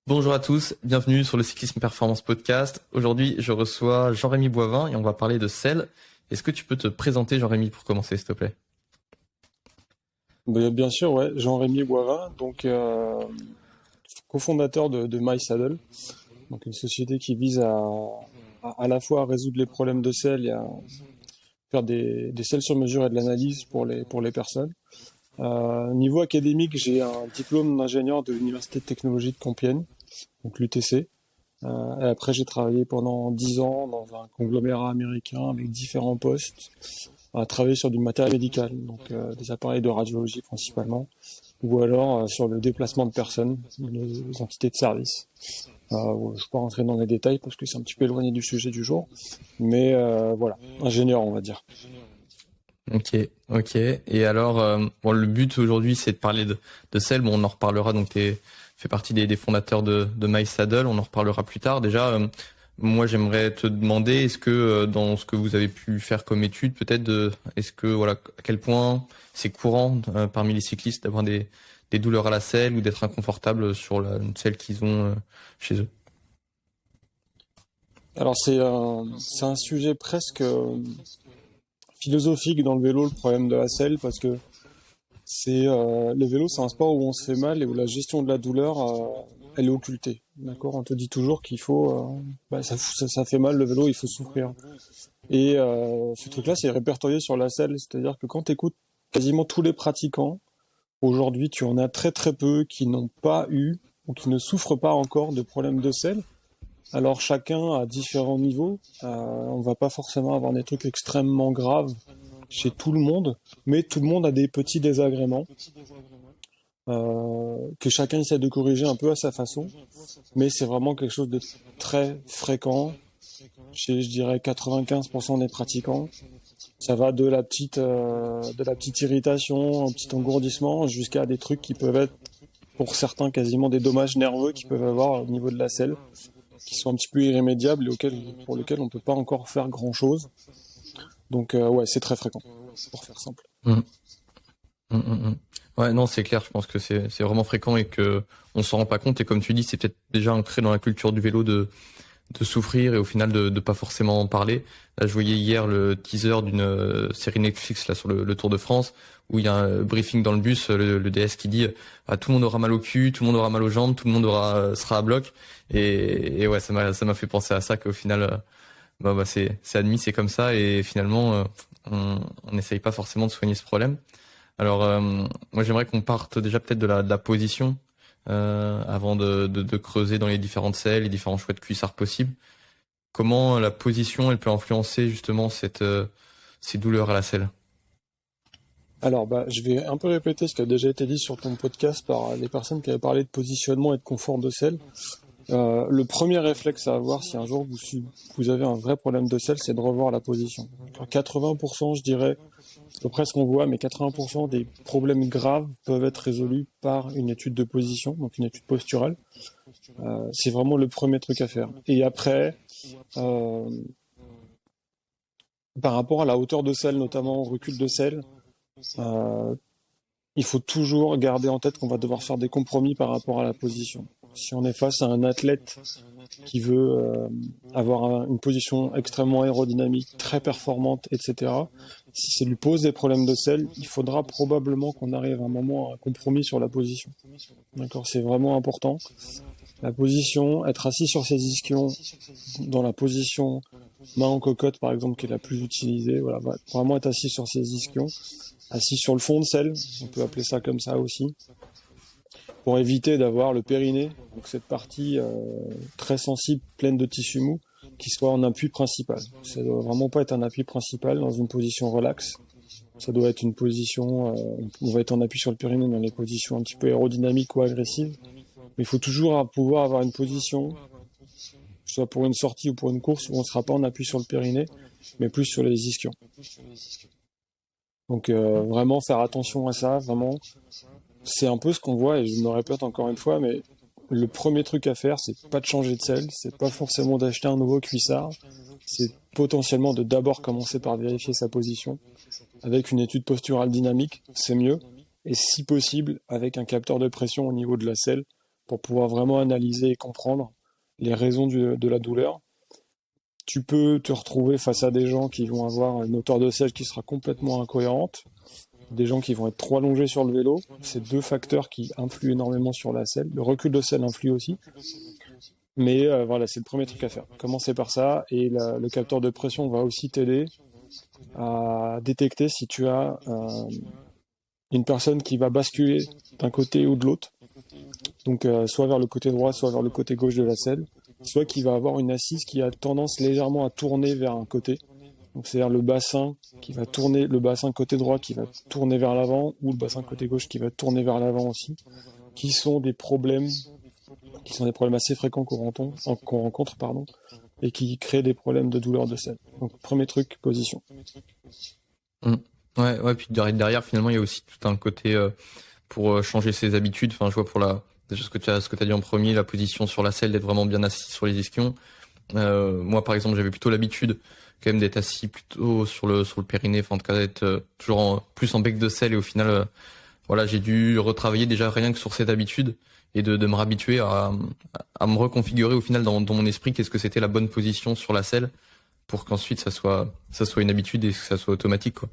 Bonjour à tous, bienvenue sur le Cyclisme Performance Podcast. Aujourd'hui, je reçois Jean-Rémy Boivin et on va parler de selle. Est-ce que tu peux te présenter, Jean-Rémy, pour commencer, s'il te plaît? Bien sûr, ouais. Jean-Rémy Boivin, donc cofondateur de MySaddle, donc une société qui vise à la fois à résoudre les problèmes de selle et à faire des selles sur mesure et de l'analyse pour les personnes. Niveau académique, j'ai un diplôme d'ingénieur de l'Université de technologie de Compiègne, donc l'UTC. Et après, j'ai travaillé pendant 10 ans dans un conglomérat américain avec différents postes, à travailler sur du matériel médical, donc des appareils de radiologie principalement, ou alors sur le déplacement de personnes, les entités de service. Je ne vais pas rentrer dans les détails parce que c'est un petit peu éloigné du sujet du jour, mais voilà, ingénieur on va dire. Ok. Et alors, le but aujourd'hui, c'est de parler de selle. Bon, on en reparlera. Donc, tu fais partie des fondateurs de MySaddle. On en reparlera plus tard. Déjà, moi, j'aimerais te demander, est-ce que dans ce que vous avez pu faire comme étude, peut-être, est-ce que à quel point c'est courant parmi les cyclistes d'avoir des douleurs à la selle ou d'être inconfortable sur la selle qu'ils ont chez eux? Alors c'est un sujet presque philosophique dans le vélo, le problème de la selle, parce que le vélo, c'est un sport où on se fait mal et où la gestion de la douleur, elle est occultée. D'accord? On te dit toujours qu'il faut, ça fait mal le vélo, il faut souffrir. Et ce truc-là, c'est répertorié sur la selle, c'est-à-dire que quand tu écoutes quasiment tous les pratiquants, aujourd'hui, tu en as très très peu qui n'ont pas eu ou qui ne souffrent pas encore de problèmes de selle. Alors chacun à différents niveaux, on va pas forcément avoir des trucs extrêmement graves chez tout le monde, mais tout le monde a des petits désagréments que chacun essaie de corriger un peu à sa façon, mais c'est vraiment quelque chose de très fréquent chez, je dirais, 95% des pratiquants. Ça va de la petite irritation, un petit engourdissement, jusqu'à des trucs qui peuvent être, pour certains, quasiment des dommages nerveux qu'ils peuvent avoir au niveau de la selle, qui sont un petit peu irrémédiables et pour lesquels on peut pas encore faire grand-chose. Donc ouais, c'est très fréquent, pour faire simple. Mmh. Ouais, non, c'est clair. Je pense que c'est vraiment fréquent et que on s'en rend pas compte. Et comme tu dis, c'est peut-être déjà ancré dans la culture du vélo de souffrir et au final de pas forcément en parler. Là, je voyais hier le teaser d'une série Netflix là sur le Tour de France où il y a un briefing dans le bus, le DS qui dit tout le monde aura mal au cul, tout le monde aura mal aux jambes, tout le monde sera à bloc. Et ouais, ça m'a fait penser à ça qu'au final, c'est admis, c'est comme ça et finalement on n'essaye pas forcément de soigner ce problème. Alors, moi, j'aimerais qu'on parte déjà peut-être de la position avant de creuser dans les différentes selles, les différents choix de cuissard possibles. Comment la position, elle peut influencer justement ces douleurs à la selle? Alors je vais un peu répéter ce qui a déjà été dit sur ton podcast par les personnes qui avaient parlé de positionnement et de confort de selle. Le premier réflexe à avoir si un jour vous avez un vrai problème de selle, c'est de revoir la position. Alors, 80%, je dirais, c'est à peu près ce qu'on voit, mais 80% des problèmes graves peuvent être résolus par une étude de position, donc une étude posturale. C'est vraiment le premier truc à faire. Et après, euh, par rapport à la hauteur de selle, notamment au recul de selle, euh, il faut toujours garder en tête qu'on va devoir faire des compromis par rapport à la position. Si on est face à un athlète qui veut une position extrêmement aérodynamique, très performante, etc., si ça lui pose des problèmes de selle, il faudra probablement qu'on arrive à un moment à un compromis sur la position. D'accord, c'est vraiment important. La position, être assis sur ses ischions, dans la position main en cocotte par exemple, qui est la plus utilisée, voilà, vraiment être assis sur ses ischions, assis sur le fond de selle, on peut appeler ça comme ça aussi, pour éviter d'avoir le périnée, donc cette partie très sensible, pleine de tissu mou, qui soit en appui principal. Ça doit vraiment pas être un appui principal dans une position relaxe. Ça doit être une position, on va être en appui sur le périnée dans les positions un petit peu aérodynamiques ou agressives. Mais il faut toujours pouvoir avoir une position, que ce soit pour une sortie ou pour une course, où on ne sera pas en appui sur le périnée, mais plus sur les ischions. Donc vraiment faire attention à ça, vraiment. C'est un peu ce qu'on voit, et je me répète encore une fois, mais le premier truc à faire, c'est pas de changer de selle, c'est pas forcément d'acheter un nouveau cuissard, c'est potentiellement de d'abord commencer par vérifier sa position. Avec une étude posturale dynamique, c'est mieux, et si possible, avec un capteur de pression au niveau de la selle, pour pouvoir vraiment analyser et comprendre les raisons de la douleur. Tu peux te retrouver face à des gens qui vont avoir une hauteur de selle qui sera complètement incohérente, des gens qui vont être trop allongés sur le vélo. C'est deux facteurs qui influent énormément sur la selle. Le recul de selle influe aussi. Mais voilà, c'est le premier truc à faire. Commencer par ça, et le capteur de pression va aussi t'aider à détecter si tu as une personne qui va basculer d'un côté ou de l'autre, donc soit vers le côté droit, soit vers le côté gauche de la selle, soit qui va avoir une assise qui a tendance légèrement à tourner vers un côté. Donc c'est-à-dire le bassin qui va tourner, le bassin côté droit qui va tourner vers l'avant, ou le bassin côté gauche qui va tourner vers l'avant aussi, qui sont des problèmes assez fréquents qu'on rencontre, et qui créent des problèmes de douleur de selle. Donc premier truc, position. Ouais, puis derrière finalement il y a aussi tout un côté pour changer ses habitudes. Enfin, je vois déjà ce que tu as dit en premier, la position sur la selle, d'être vraiment bien assis sur les ischions. Moi par exemple, j'avais plutôt l'habitude quand même d'être assis plutôt sur le périnée, enfin en tout cas d'être toujours plus en bec de selle, et au final voilà, j'ai dû retravailler déjà rien que sur cette habitude, et de me réhabituer à me reconfigurer au final dans mon esprit qu'est-ce que c'était la bonne position sur la selle, pour qu'ensuite ça soit une habitude et que ça soit automatique, quoi.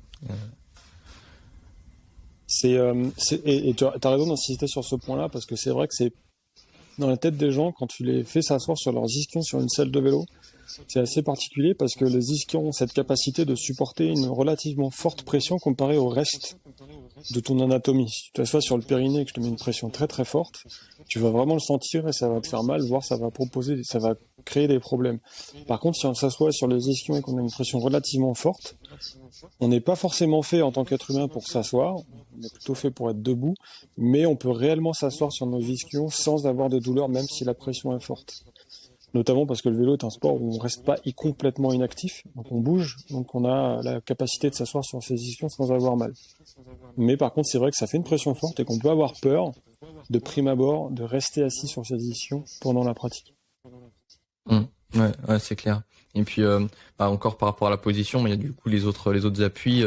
Et tu as raison d'insister sur ce point-là, parce que c'est vrai que c'est dans la tête des gens, quand tu les fais s'asseoir sur leurs ischions sur une selle de vélo, c'est assez particulier, parce que les ischions ont cette capacité de supporter une relativement forte pression comparée au reste de ton anatomie. Si tu t'assois sur le périnée et que je te mets une pression très très forte, tu vas vraiment le sentir et ça va te faire mal, voire ça va créer des problèmes. Par contre, si on s'assoit sur les ischions et qu'on a une pression relativement forte, on n'est pas forcément fait en tant qu'être humain pour s'asseoir, on est plutôt fait pour être debout, mais on peut réellement s'asseoir sur nos ischions sans avoir de douleur, même si la pression est forte. Notamment parce que le vélo est un sport où on ne reste pas complètement inactif, donc on bouge, donc on a la capacité de s'asseoir sur ses ischions sans avoir mal. Mais par contre, c'est vrai que ça fait une pression forte et qu'on peut avoir peur, de prime abord, de rester assis sur ses ischions pendant la pratique. Ouais, c'est clair. Et puis encore par rapport à la position, il y a du coup les autres appuis,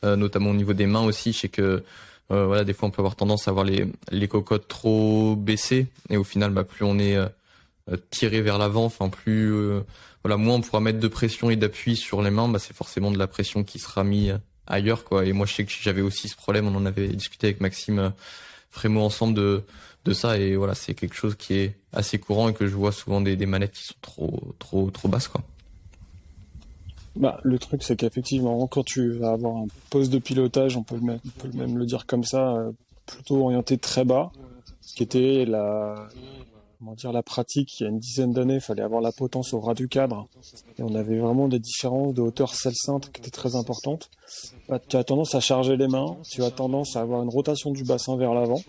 notamment au niveau des mains aussi. Je sais que voilà, des fois on peut avoir tendance à avoir les cocottes trop baissées, et au final plus on est tiré vers l'avant, enfin plus voilà, moins on pourra mettre de pression et d'appui sur les mains, c'est forcément de la pression qui sera mise ailleurs, quoi. Et moi je sais que j'avais aussi ce problème, on en avait discuté avec Maxime Frémaux ensemble de ça, et voilà, c'est quelque chose qui est assez courant et que je vois souvent des manettes qui sont trop basses, quoi. Le truc, c'est qu'effectivement, quand tu vas avoir un poste de pilotage, on peut même le dire comme ça, plutôt orienté très bas, ce qui était la pratique il y a une dizaine d'années. Il fallait avoir la potence au ras du cadre, et on avait vraiment des différences de hauteur selle-cintre qui étaient très importantes. Tu as tendance à charger les mains, tu as tendance à avoir une rotation du bassin vers l'avant,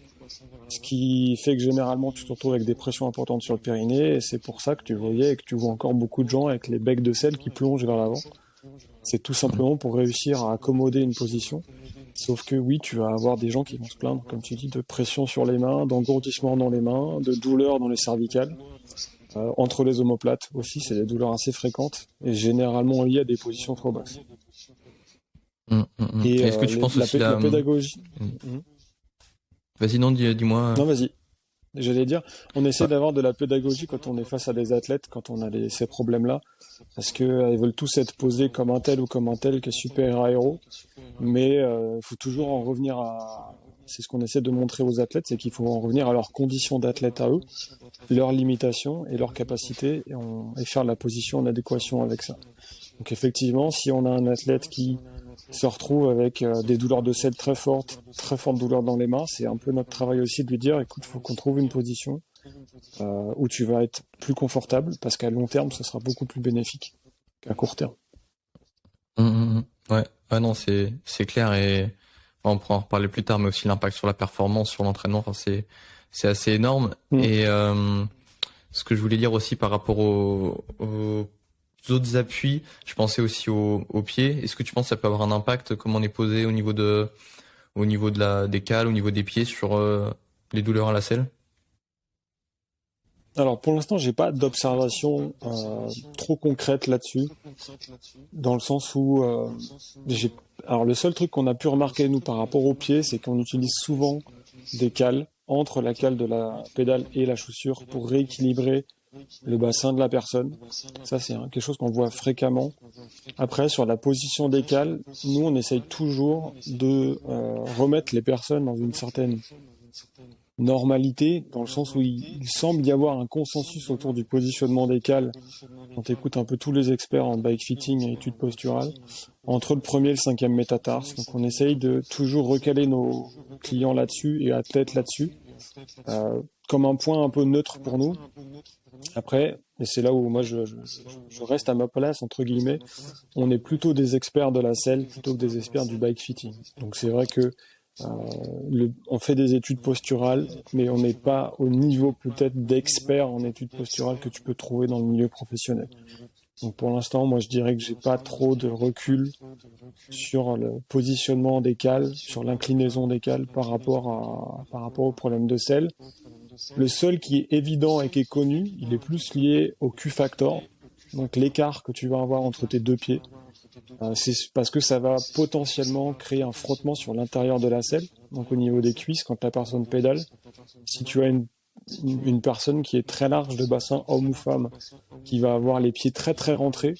ce qui fait que généralement tu te retrouves avec des pressions importantes sur le périnée, et c'est pour ça que tu voyais et que tu vois encore beaucoup de gens avec les becs de selle qui plongent vers l'avant. C'est tout simplement pour réussir à accommoder une position. Sauf que oui, tu vas avoir des gens qui vont se plaindre, comme tu dis, de pression sur les mains, d'engourdissement dans les mains, de douleurs dans les cervicales. Entre les omoplates aussi, c'est des douleurs assez fréquentes et généralement liées à des positions trop basses. Et est-ce que tu penses aussi la pédagogie... Vas-y, non, dis-moi. Non, vas-y. J'allais dire, on essaie d'avoir de la pédagogie quand on est face à des athlètes, quand on a ces problèmes-là, parce qu'ils veulent tous être posés comme un tel ou comme un tel qui est super-héros, mais il faut toujours en revenir à... C'est ce qu'on essaie de montrer aux athlètes, c'est qu'il faut en revenir à leurs conditions d'athlète à eux, leurs limitations et leurs capacités, et faire la position en adéquation avec ça. Donc effectivement, si on a un athlète qui se retrouve avec des douleurs de selle très fortes douleurs dans les mains, c'est un peu notre travail aussi de lui dire, écoute, il faut qu'on trouve une position où tu vas être plus confortable, parce qu'à long terme, ce sera beaucoup plus bénéfique qu'à court terme. Ouais, non, c'est clair, et on pourra en reparler plus tard, mais aussi l'impact sur la performance, sur l'entraînement, c'est assez énorme. Et ce que je voulais dire aussi par rapport aux autres appuis, je pensais aussi aux pieds. Est-ce que tu penses que ça peut avoir un impact, comment on est posé au niveau des cales, au niveau des pieds, sur les douleurs à la selle? Alors pour l'instant, j'ai pas d'observation trop concrète là-dessus, dans le sens où alors le seul truc qu'on a pu remarquer nous par rapport aux pieds, c'est qu'on utilise souvent des cales entre la cale de la pédale et la chaussure pour rééquilibrer le bassin de la personne. Ça, c'est quelque chose qu'on voit fréquemment. Après, sur la position des cales, nous, on essaye toujours de remettre les personnes dans une certaine normalité, dans le sens où il semble y avoir un consensus autour du positionnement des cales. On écoute un peu tous les experts en bike fitting et études posturales, entre le premier et le cinquième métatarse. Donc on essaye de toujours recaler nos clients là-dessus et athlètes là-dessus, comme un point un peu neutre pour nous. Après, et c'est là où moi je reste à ma place, entre guillemets, on est plutôt des experts de la selle plutôt que des experts du bike fitting. Donc c'est vrai que on fait des études posturales, mais on n'est pas au niveau peut-être d'expert en études posturales que tu peux trouver dans le milieu professionnel. Donc pour l'instant, moi je dirais que j'ai pas trop de recul sur le positionnement des cales, sur l'inclinaison des cales par rapport au problème de selle. Le seul qui est évident et qui est connu, il est plus lié au Q-factor, donc l'écart que tu vas avoir entre tes deux pieds. C'est parce que ça va potentiellement créer un frottement sur l'intérieur de la selle, donc au niveau des cuisses quand la personne pédale. Si tu as une personne qui est très large de bassin, homme ou femme, qui va avoir les pieds très très rentrés,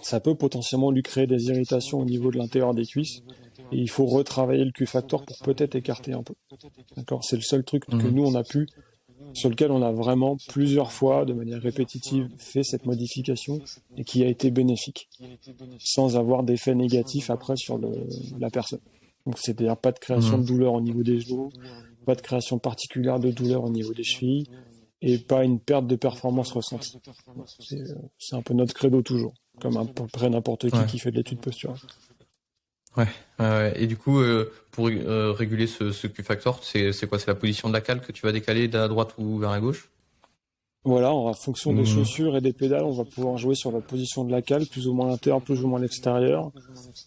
ça peut potentiellement lui créer des irritations au niveau de l'intérieur des cuisses. Et il faut retravailler le Q-factor pour peut-être écarter un peu. D'accord ? C'est le seul truc que nous, sur lequel on a vraiment plusieurs fois, de manière répétitive, fait cette modification et qui a été bénéfique, sans avoir d'effet négatif après sur la personne. Donc c'est-à-dire pas de création de douleur au niveau des genoux, pas de création particulière de douleur au niveau des chevilles, et pas une perte de performance ressentie. C'est un peu notre credo toujours, comme à peu près n'importe qui fait de l'étude posturale. Ouais. Et du coup, pour réguler ce Q-factor, c'est quoi? C'est la position de la cale que tu vas décaler de la droite ou vers la gauche? Voilà, en fonction des chaussures et des pédales, on va pouvoir jouer sur la position de la cale, plus ou moins à l'intérieur, plus ou moins à l'extérieur.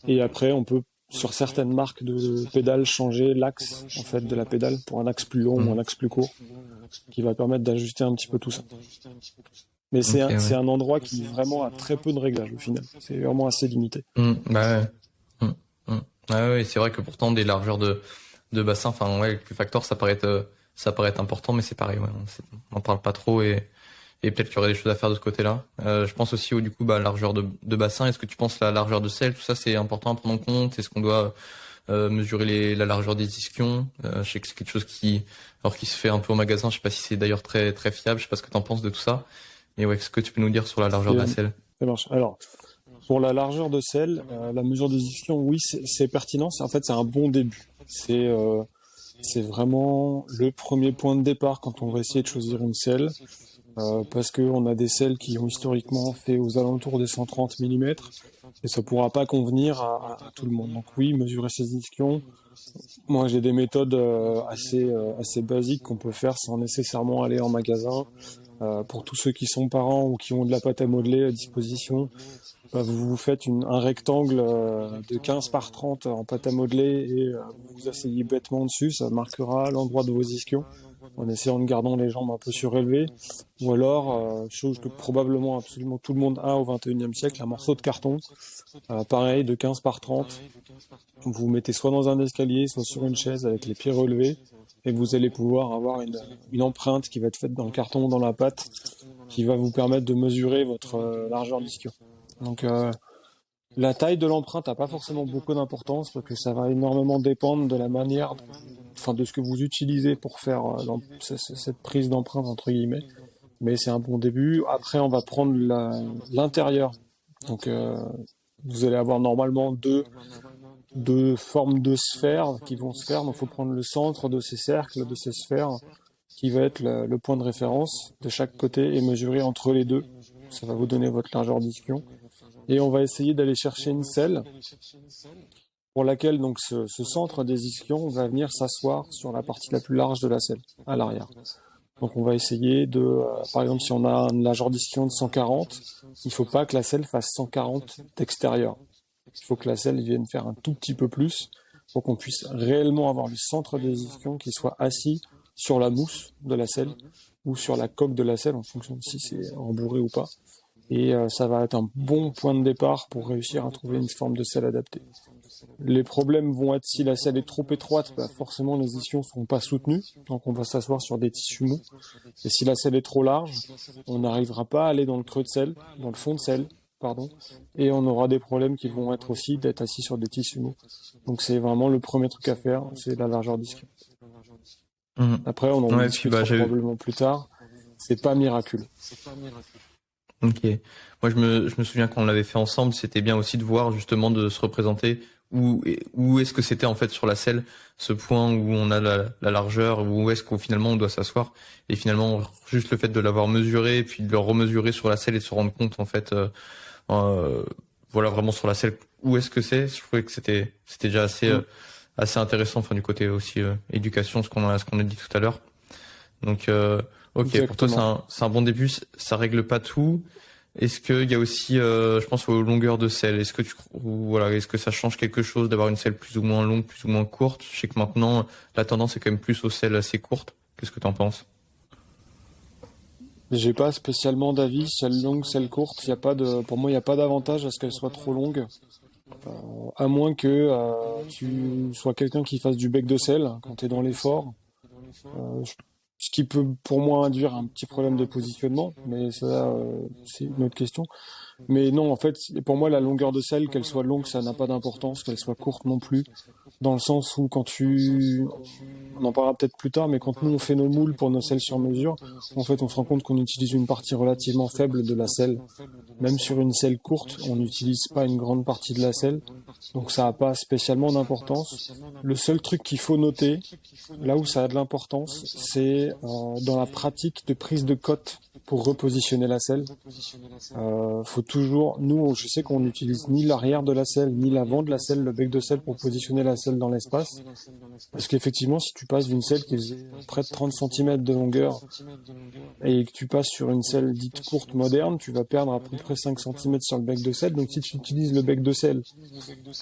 Et après, on peut, sur certaines marques de pédales, changer l'axe en fait de la pédale pour un axe plus long ou un axe plus court, qui va permettre d'ajuster un petit peu tout ça. Mais c'est un endroit qui vraiment a très peu de réglages au final. C'est vraiment assez limité. Ouais, c'est vrai que pourtant des largeurs de bassin, enfin ouais, le Q-factor ça paraît être important, mais c'est pareil, on n'en parle pas trop et peut-être qu'il y aurait des choses à faire de ce côté-là. Je pense aussi du coup largeur de bassin. Est-ce que tu penses la largeur de selle, tout ça c'est important à prendre en compte? Est-ce qu'on doit mesurer la largeur des ischions? Je sais que c'est quelque chose qui se fait un peu au magasin. Je sais pas si c'est d'ailleurs très très fiable. Je sais pas ce que t'en penses de tout ça. Mais ouais, qu'est-ce que tu peux nous dire sur la largeur de la selle? Ça marche. Alors, pour la largeur de selle, la mesure des ischions, oui, c'est pertinent. En fait, c'est un bon début. C'est vraiment le premier point de départ quand on va essayer de choisir une selle, parce qu'on a des selles qui ont historiquement fait aux alentours des 130 mm, et ça pourra pas convenir à tout le monde. Donc oui, mesurer ses ischions. Moi, j'ai des méthodes assez basiques qu'on peut faire sans nécessairement aller en magasin. Pour tous ceux qui sont parents ou qui ont de la pâte à modeler à disposition, vous faites un rectangle de 15 par 30 en pâte à modeler et vous vous asseyez bêtement dessus, ça marquera l'endroit de vos ischions en essayant de garder les jambes un peu surélevées. Ou alors, chose que probablement absolument tout le monde a au XXIe siècle, un morceau de carton, pareil, de 15 par 30. Vous vous mettez soit dans un escalier, soit sur une chaise avec les pieds relevés, et vous allez pouvoir avoir une empreinte qui va être faite dans le carton ou dans la pâte, qui va vous permettre de mesurer votre largeur d'ischio. Donc la taille de l'empreinte n'a pas forcément beaucoup d'importance parce que ça va énormément dépendre de la manière, de ce que vous utilisez pour faire cette prise d'empreinte entre guillemets. Mais c'est un bon début. Après, on va prendre l'intérieur. Donc vous allez avoir normalement deux formes de sphères qui vont se faire. Donc il faut prendre le centre de ces cercles, de ces sphères, qui va être le point de référence de chaque côté et mesurer entre les deux. Ça va vous donner votre largeur d'ischio. Et on va essayer d'aller chercher une selle pour laquelle donc ce centre des ischions va venir s'asseoir sur la partie la plus large de la selle, à l'arrière. Donc on va essayer par exemple si on a une largeur d'ischio de 140, il ne faut pas que la selle fasse 140 d'extérieur. Il faut que la selle vienne faire un tout petit peu plus pour qu'on puisse réellement avoir le centre des ischions qui soit assis sur la mousse de la selle ou sur la coque de la selle en fonction de si c'est rembourré ou pas. Et ça va être un bon point de départ pour réussir à trouver une forme de selle adaptée. Les problèmes vont être si la selle est trop étroite, bah forcément les ischions ne seront pas soutenus, donc on va s'asseoir sur des tissus mous. Et si la selle est trop large, on n'arrivera pas à aller dans le creux de selle, dans le fond de selle, pardon, et on aura des problèmes qui vont être aussi d'être assis sur des tissus mous. Donc c'est vraiment le premier truc à faire, c'est la largeur d'ischio. Après, on en Ouais, puis discutera probablement plus tard. C'est pas miraculeux. Ok. Moi, je me souviens quand on l'avait fait ensemble, c'était bien aussi de voir justement de se représenter où est-ce que c'était en fait sur la selle, ce point où on a la largeur, où est-ce qu'au finalement on doit s'asseoir. Et finalement, juste le fait de l'avoir mesuré, et puis de le remesurer sur la selle et de se rendre compte en fait, voilà vraiment sur la selle où est-ce que c'est. Je trouvais que c'était déjà assez intéressant, enfin du côté aussi éducation, ce qu'on a dit tout à l'heure. Donc ok, Exactement. pour toi c'est un bon début, ça règle pas tout. Est-ce qu'il y a aussi, je pense aux longueurs de selle, est-ce que ça change quelque chose d'avoir une selle plus ou moins longue, plus ou moins courte? Je sais que maintenant la tendance est quand même plus aux selles assez courtes. Qu'est-ce que t'en penses? J'ai pas spécialement d'avis, selle longue, selle courte. Pour moi, il n'y a pas d'avantage à ce qu'elle soit trop longue. À moins que tu sois quelqu'un qui fasse du bec de selle quand tu es dans l'effort. Ce qui peut pour moi induire un petit problème de positionnement, mais ça, c'est une autre question. Mais non, en fait, pour moi, la longueur de selle, qu'elle soit longue, ça n'a pas d'importance, qu'elle soit courte non plus, dans le sens où on en parlera peut-être plus tard, mais quand nous on fait nos moules pour nos selles sur mesure, en fait, on se rend compte qu'on utilise une partie relativement faible de la selle. Même sur une selle courte, on n'utilise pas une grande partie de la selle, donc ça n'a pas spécialement d'importance. Le seul truc qu'il faut noter, là où ça a de l'importance, c'est dans la pratique de prise de cote pour repositionner la selle. Faut toujours, nous, je sais qu'on n'utilise ni l'arrière de la selle, ni l'avant de la selle, le bec de selle pour positionner la selle dans l'espace. Parce qu'effectivement, si tu passes d'une selle qui faisait près de 30 cm de longueur et que tu passes sur une selle dite courte moderne, tu vas perdre à peu près 5 cm sur le bec de selle. Donc si tu utilises le bec de selle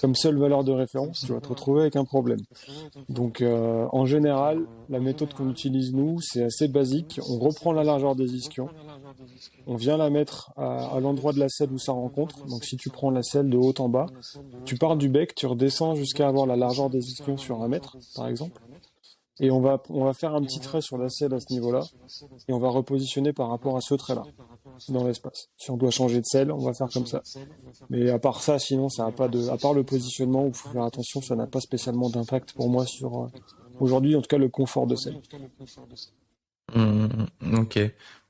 comme seule valeur de référence, tu vas te retrouver avec un problème. Donc en général, la méthode qu'on utilise nous, c'est assez basique. On reprend la largeur des ischions. On vient la mettre à l'endroit de la selle où ça rencontre. Donc si tu prends la selle de haut en bas, tu pars du bec, tu redescends jusqu'à avoir la largeur des ischions sur 1 mètre, par exemple. Et on va faire un petit trait sur la selle à ce niveau-là. Et on va repositionner par rapport à ce trait-là, dans l'espace. Si on doit changer de selle, on va faire comme ça. Mais à part ça, sinon, ça n'a pas à part le positionnement, où il faut faire attention, ça n'a pas spécialement d'impact pour moi sur, aujourd'hui, en tout cas, le confort de selle. Ok,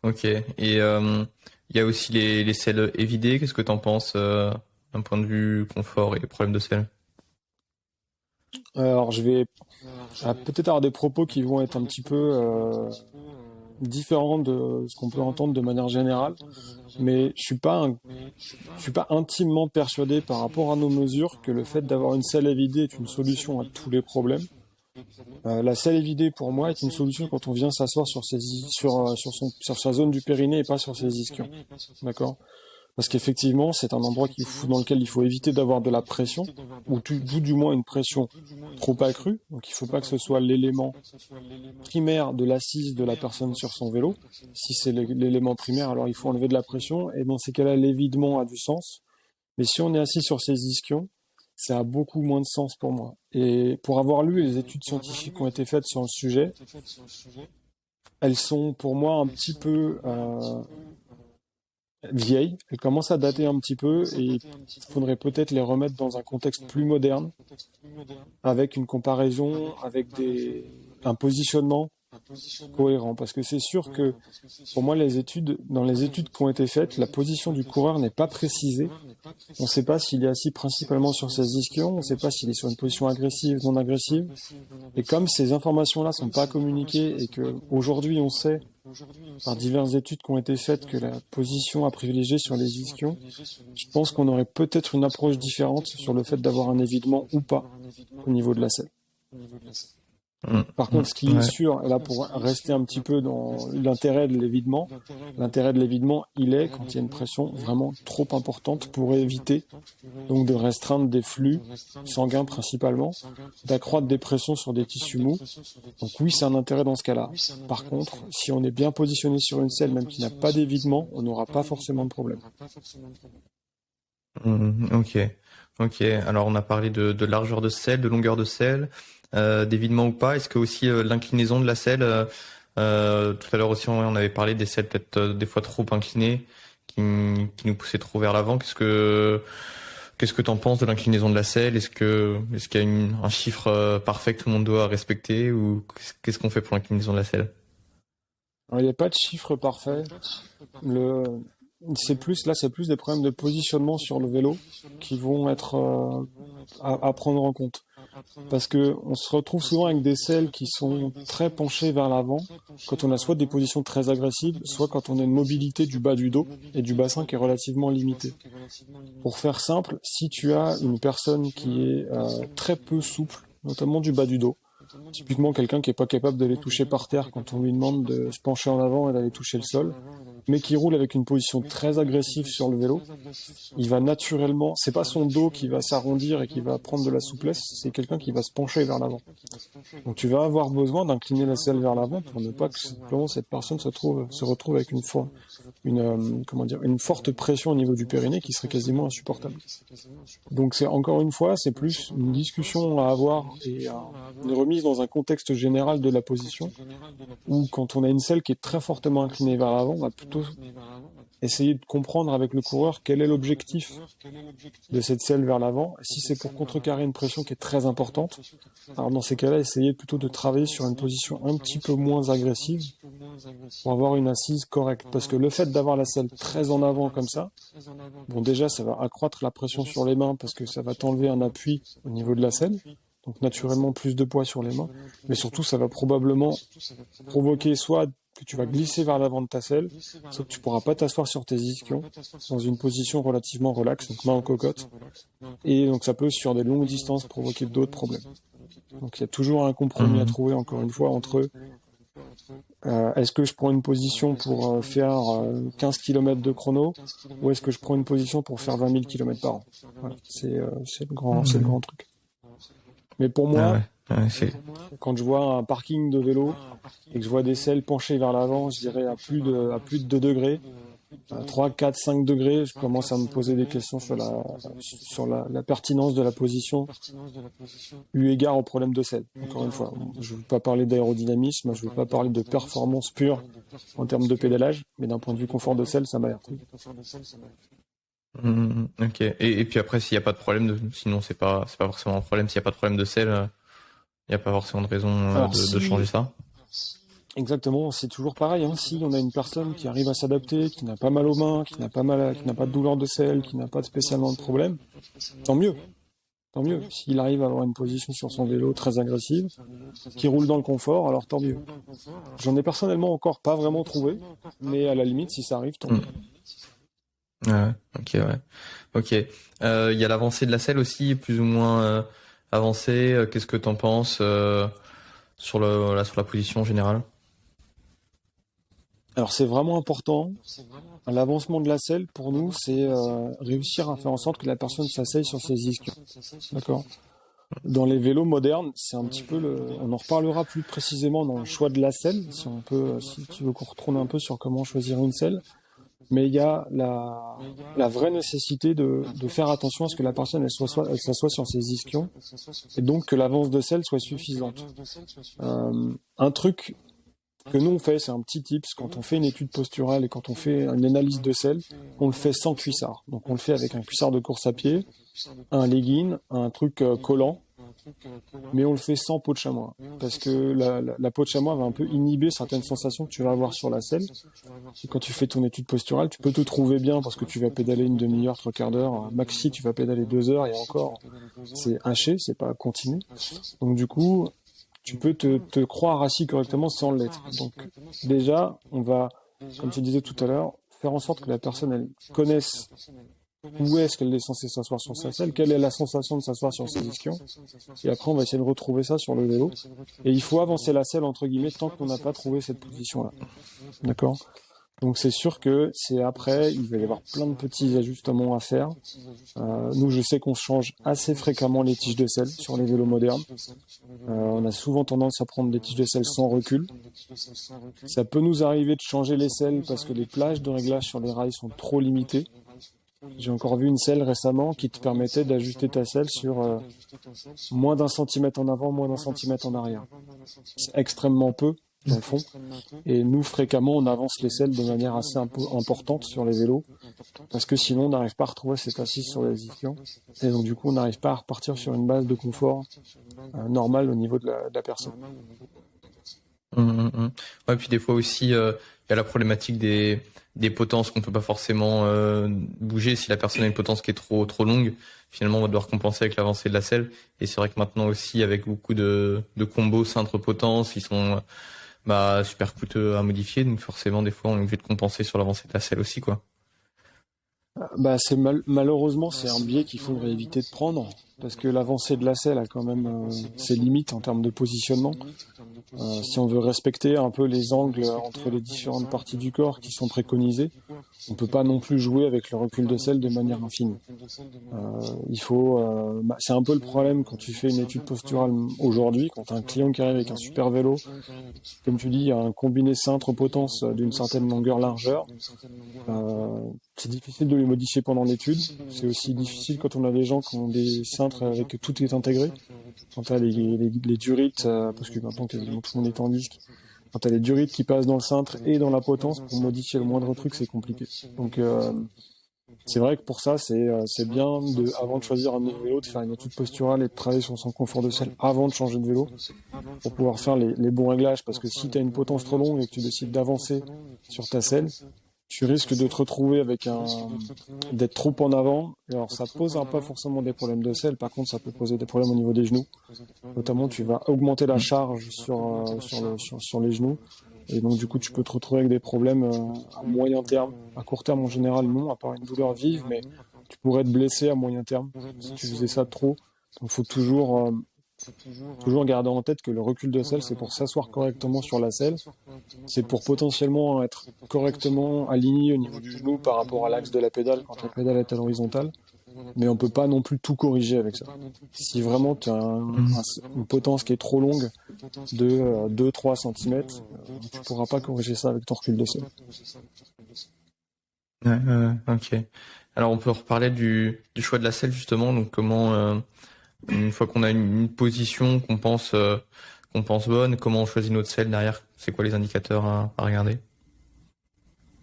ok. Et il y a aussi les selles évidées. Qu'est-ce que t'en penses d'un point de vue confort et problème de selle? Alors, je vais peut-être avoir des propos qui vont être un petit peu différents de ce qu'on peut entendre de manière générale, mais je suis pas intimement persuadé par rapport à nos mesures que le fait d'avoir une selle évidée est une solution à tous les problèmes. La selle évidée, pour moi, est une solution quand on vient s'asseoir sur sa zone du périnée et pas sur ses ischions. D'accord? Parce qu'effectivement, c'est un endroit dans lequel il faut éviter d'avoir de la pression, ou du moins une pression trop accrue. Donc il ne faut pas que ce soit l'élément primaire de l'assise de la personne sur son vélo. Si c'est l'élément primaire, alors il faut enlever de la pression, et dans ces cas-là, l'évidement a du sens. Mais si on est assis sur ses ischions, ça a beaucoup moins de sens pour moi. Et pour avoir lu les études scientifiques qui ont été faites sur le sujet, elles sont pour moi un petit peu vieilles. Elles commencent à dater un petit peu et il faudrait peut-être les remettre dans un contexte plus moderne, avec une comparaison, avec un positionnement cohérent. Parce que c'est sûr que pour moi, dans les études qui ont été faites, la position du coureur n'est pas précisée. On ne sait pas s'il est assis principalement sur ses ischions, on ne sait pas s'il est sur une position agressive, non agressive. Et comme ces informations-là sont pas communiquées et que aujourd'hui on sait par diverses études qui ont été faites que la position à privilégier sur les ischions, je pense qu'on aurait peut-être une approche différente sur le fait d'avoir un évidement ou pas au niveau de la selle. Par contre, ce qui est sûr, et là pour rester un petit peu dans l'intérêt de l'évidement, il est quand il y a une pression vraiment trop importante pour éviter donc de restreindre des flux sanguins principalement, d'accroître des pressions sur des tissus mous. Donc oui, c'est un intérêt dans ce cas-là. Par contre, si on est bien positionné sur une selle, même qui n'a pas d'évidement, on n'aura pas forcément de problème. Ok. Ok, alors on a parlé de largeur de selle, de longueur de selle, d'évidement ou pas. Est-ce que aussi l'inclinaison de la selle, tout à l'heure aussi on avait parlé des selles peut-être des fois trop inclinées, qui nous poussaient trop vers l'avant. Qu'est-ce que t'en penses de l'inclinaison de la selle? Est-ce qu'il y a un chiffre parfait que tout le monde doit respecter ou qu'est-ce qu'on fait pour l'inclinaison de la selle? Alors, il n'y a pas de chiffre parfait. Le... c'est plus des problèmes de positionnement sur le vélo qui vont être à prendre en compte. Parce que on se retrouve souvent avec des selles qui sont très penchées vers l'avant, quand on a soit des positions très agressives, soit quand on a une mobilité du bas du dos et du bassin qui est relativement limitée. Pour faire simple, si tu as une personne qui est très peu souple, notamment du bas du dos, typiquement quelqu'un qui n'est pas capable d'aller toucher par terre quand on lui demande de se pencher en avant et d'aller toucher le sol, mais qui roule avec une position très agressive sur le vélo, il va naturellement, c'est pas son dos qui va s'arrondir et qui va prendre de la souplesse, c'est quelqu'un qui va se pencher vers l'avant. Donc tu vas avoir besoin d'incliner la selle vers l'avant pour ne pas que simplement cette personne se retrouve avec une forte pression au niveau du périnée qui serait quasiment insupportable. Donc c'est encore une fois, c'est plus une discussion à avoir et une remise dans un contexte général de la position, où quand on a une selle qui est très fortement inclinée vers l'avant, on va plutôt essayer de comprendre avec le coureur quel est l'objectif de cette selle vers l'avant. Si c'est pour contrecarrer une pression qui est très importante, alors dans ces cas-là, essayer plutôt de travailler sur une position un petit peu moins agressive pour avoir une assise correcte. Parce que le fait d'avoir la selle très en avant comme ça, bon déjà ça va accroître la pression sur les mains parce que ça va t'enlever un appui au niveau de la selle. Donc naturellement plus de poids sur les mains, mais surtout ça va probablement provoquer soit que tu vas glisser vers l'avant de ta selle, soit que tu pourras pas t'asseoir sur tes ischions dans une position relativement relaxe, donc main en cocotte, et donc ça peut sur des longues distances provoquer d'autres problèmes. Donc il y a toujours un compromis à trouver encore une fois entre est-ce que je prends une position pour faire 15 km de chrono ou est-ce que je prends une position pour faire 20 000 km par an. Voilà, c'est le grand truc. Mais pour moi, quand je vois un parking de vélo et que je vois des selles penchées vers l'avant, je dirais à plus de 2 degrés, 3, 4, 5 degrés, je commence à me poser des questions sur la pertinence de la position eu égard au problème de selle. Encore une fois, je ne veux pas parler d'aérodynamisme, je ne veux pas parler de performance pure en termes de pédalage, mais d'un point de vue confort de selle, ça m'a l'air. Ok. Et puis après, s'il n'y a pas de problème, sinon c'est pas forcément un problème. S'il n'y a pas de problème de selle, il n'y a pas forcément de raison de changer ça. Exactement, c'est toujours pareil. Hein. Si on a une personne qui arrive à s'adapter, qui n'a pas mal aux mains, qui n'a pas de douleur de selle, qui n'a pas spécialement de problème, tant mieux. Tant mieux. S'il arrive à avoir une position sur son vélo très agressive, qui roule dans le confort, alors tant mieux. J'en ai personnellement encore pas vraiment trouvé, mais à la limite, si ça arrive, tant mieux. Ouais, ok. Il y a l'avancée de la selle aussi, plus ou moins avancée. Qu'est-ce que t'en penses sur la position générale? Alors c'est vraiment important. L'avancement de la selle, pour nous, c'est réussir à faire en sorte que la personne s'asseye sur ses ischions. D'accord. Dans les vélos modernes, c'est un petit peu on en reparlera plus précisément dans le choix de la selle, si tu veux qu'on retourne un peu sur comment choisir une selle. Mais il y a la vraie nécessité de faire attention à ce que la personne elle s'assoie sur ses ischions et donc que l'avance de selle soit suffisante. Un truc que nous on fait, c'est un petit tips, quand on fait une étude posturale et quand on fait une analyse de selle, on le fait sans cuissard. Donc on le fait avec un cuissard de course à pied, un legging, un truc collant, mais on le fait sans peau de chamois. Parce que la peau de chamois va un peu inhiber certaines sensations que tu vas avoir sur la selle. Et quand tu fais ton étude posturale, tu peux te trouver bien parce que tu vas pédaler une demi-heure, 3/4 d'heure. Maxi, tu vas pédaler 2 heures et encore, c'est haché, c'est pas continu. Donc du coup, tu peux te croire assis correctement sans l'être. Donc déjà, on va, comme tu disais tout à l'heure, faire en sorte que la personne elle connaisse où est-ce qu'elle est censée s'asseoir sur sa selle, quelle est la sensation de s'asseoir sur ses ischions, et après on va essayer de retrouver ça sur le vélo. Et il faut avancer la selle entre guillemets tant qu'on n'a pas trouvé cette position-là. D'accord ? Donc c'est sûr que c'est après, il va y avoir plein de petits ajustements à faire. Nous, je sais qu'on change assez fréquemment les tiges de selle sur les vélos modernes. On a souvent tendance à prendre des tiges de selle sans recul. Ça peut nous arriver de changer les selles parce que les plages de réglage sur les rails sont trop limitées. J'ai encore vu une selle récemment qui te permettait d'ajuster ta selle sur moins d'un centimètre en avant, moins d'un centimètre en arrière. C'est extrêmement peu dans le fond. Et nous, fréquemment, on avance les selles de manière assez importante sur les vélos, parce que sinon, on n'arrive pas à retrouver cette assise sur les ischions. Et donc, du coup, on n'arrive pas à repartir sur une base de confort normale au niveau de la personne. Ouais, puis des fois aussi, il y a la problématique des potences qu'on peut pas forcément bouger. Si la personne a une potence qui est trop longue, finalement, on va devoir compenser avec l'avancée de la selle. Et c'est vrai que maintenant aussi, avec beaucoup de combos cintre-potence, ils sont super coûteux à modifier. Donc forcément, des fois, on est obligé de compenser sur l'avancée de la selle aussi, quoi. Malheureusement, c'est un biais qu'il faudrait éviter de prendre, parce que l'avancée de la selle a quand même ses limites en termes de positionnement. Si on veut respecter un peu les angles entre les différentes parties du corps qui sont préconisés, on peut pas non plus jouer avec le recul de selle de manière infinie. C'est un peu le problème quand tu fais une étude posturale aujourd'hui, quand tu as un client qui arrive avec un super vélo, comme tu dis, un combiné cintre-potence d'une certaine longueur-largeur. C'est difficile de les modifier pendant l'étude. C'est aussi difficile quand on a des gens qui ont des cintres avec tout est intégré. Quand tu as les durites, parce que maintenant quasiment tout le monde est en disque, quand tu as les durites qui passent dans le cintre et dans la potence, pour modifier le moindre truc, c'est compliqué. Donc c'est vrai que pour ça, c'est bien, avant de choisir un nouveau vélo, de faire une étude posturale et de travailler sur son confort de selle avant de changer de vélo, pour pouvoir faire les bons réglages. Parce que si tu as une potence trop longue et que tu décides d'avancer sur ta selle, tu risques de te retrouver avec d'être trop en avant. Et alors ça pose pas forcément des problèmes de selle, par contre ça peut poser des problèmes au niveau des genoux. Notamment tu vas augmenter la charge sur les genoux. Et donc du coup tu peux te retrouver avec des problèmes à moyen terme. À court terme en général non, à part une douleur vive, mais tu pourrais te blesser à moyen terme si tu faisais ça trop. Donc il faut toujours garder en tête que le recul de selle, c'est pour s'asseoir correctement sur la selle. C'est pour potentiellement être correctement aligné au niveau du genou par rapport à l'axe de la pédale quand la pédale est à l'horizontale. Mais on peut pas non plus tout corriger avec ça. Si vraiment tu as une potence qui est trop longue de 2-3 cm, tu pourras pas corriger ça avec ton recul de selle. Ok. Alors on peut reparler du choix de la selle justement. Donc comment une fois qu'on a une position qu'on pense bonne, comment on choisit notre selle derrière? C'est quoi les indicateurs à regarder?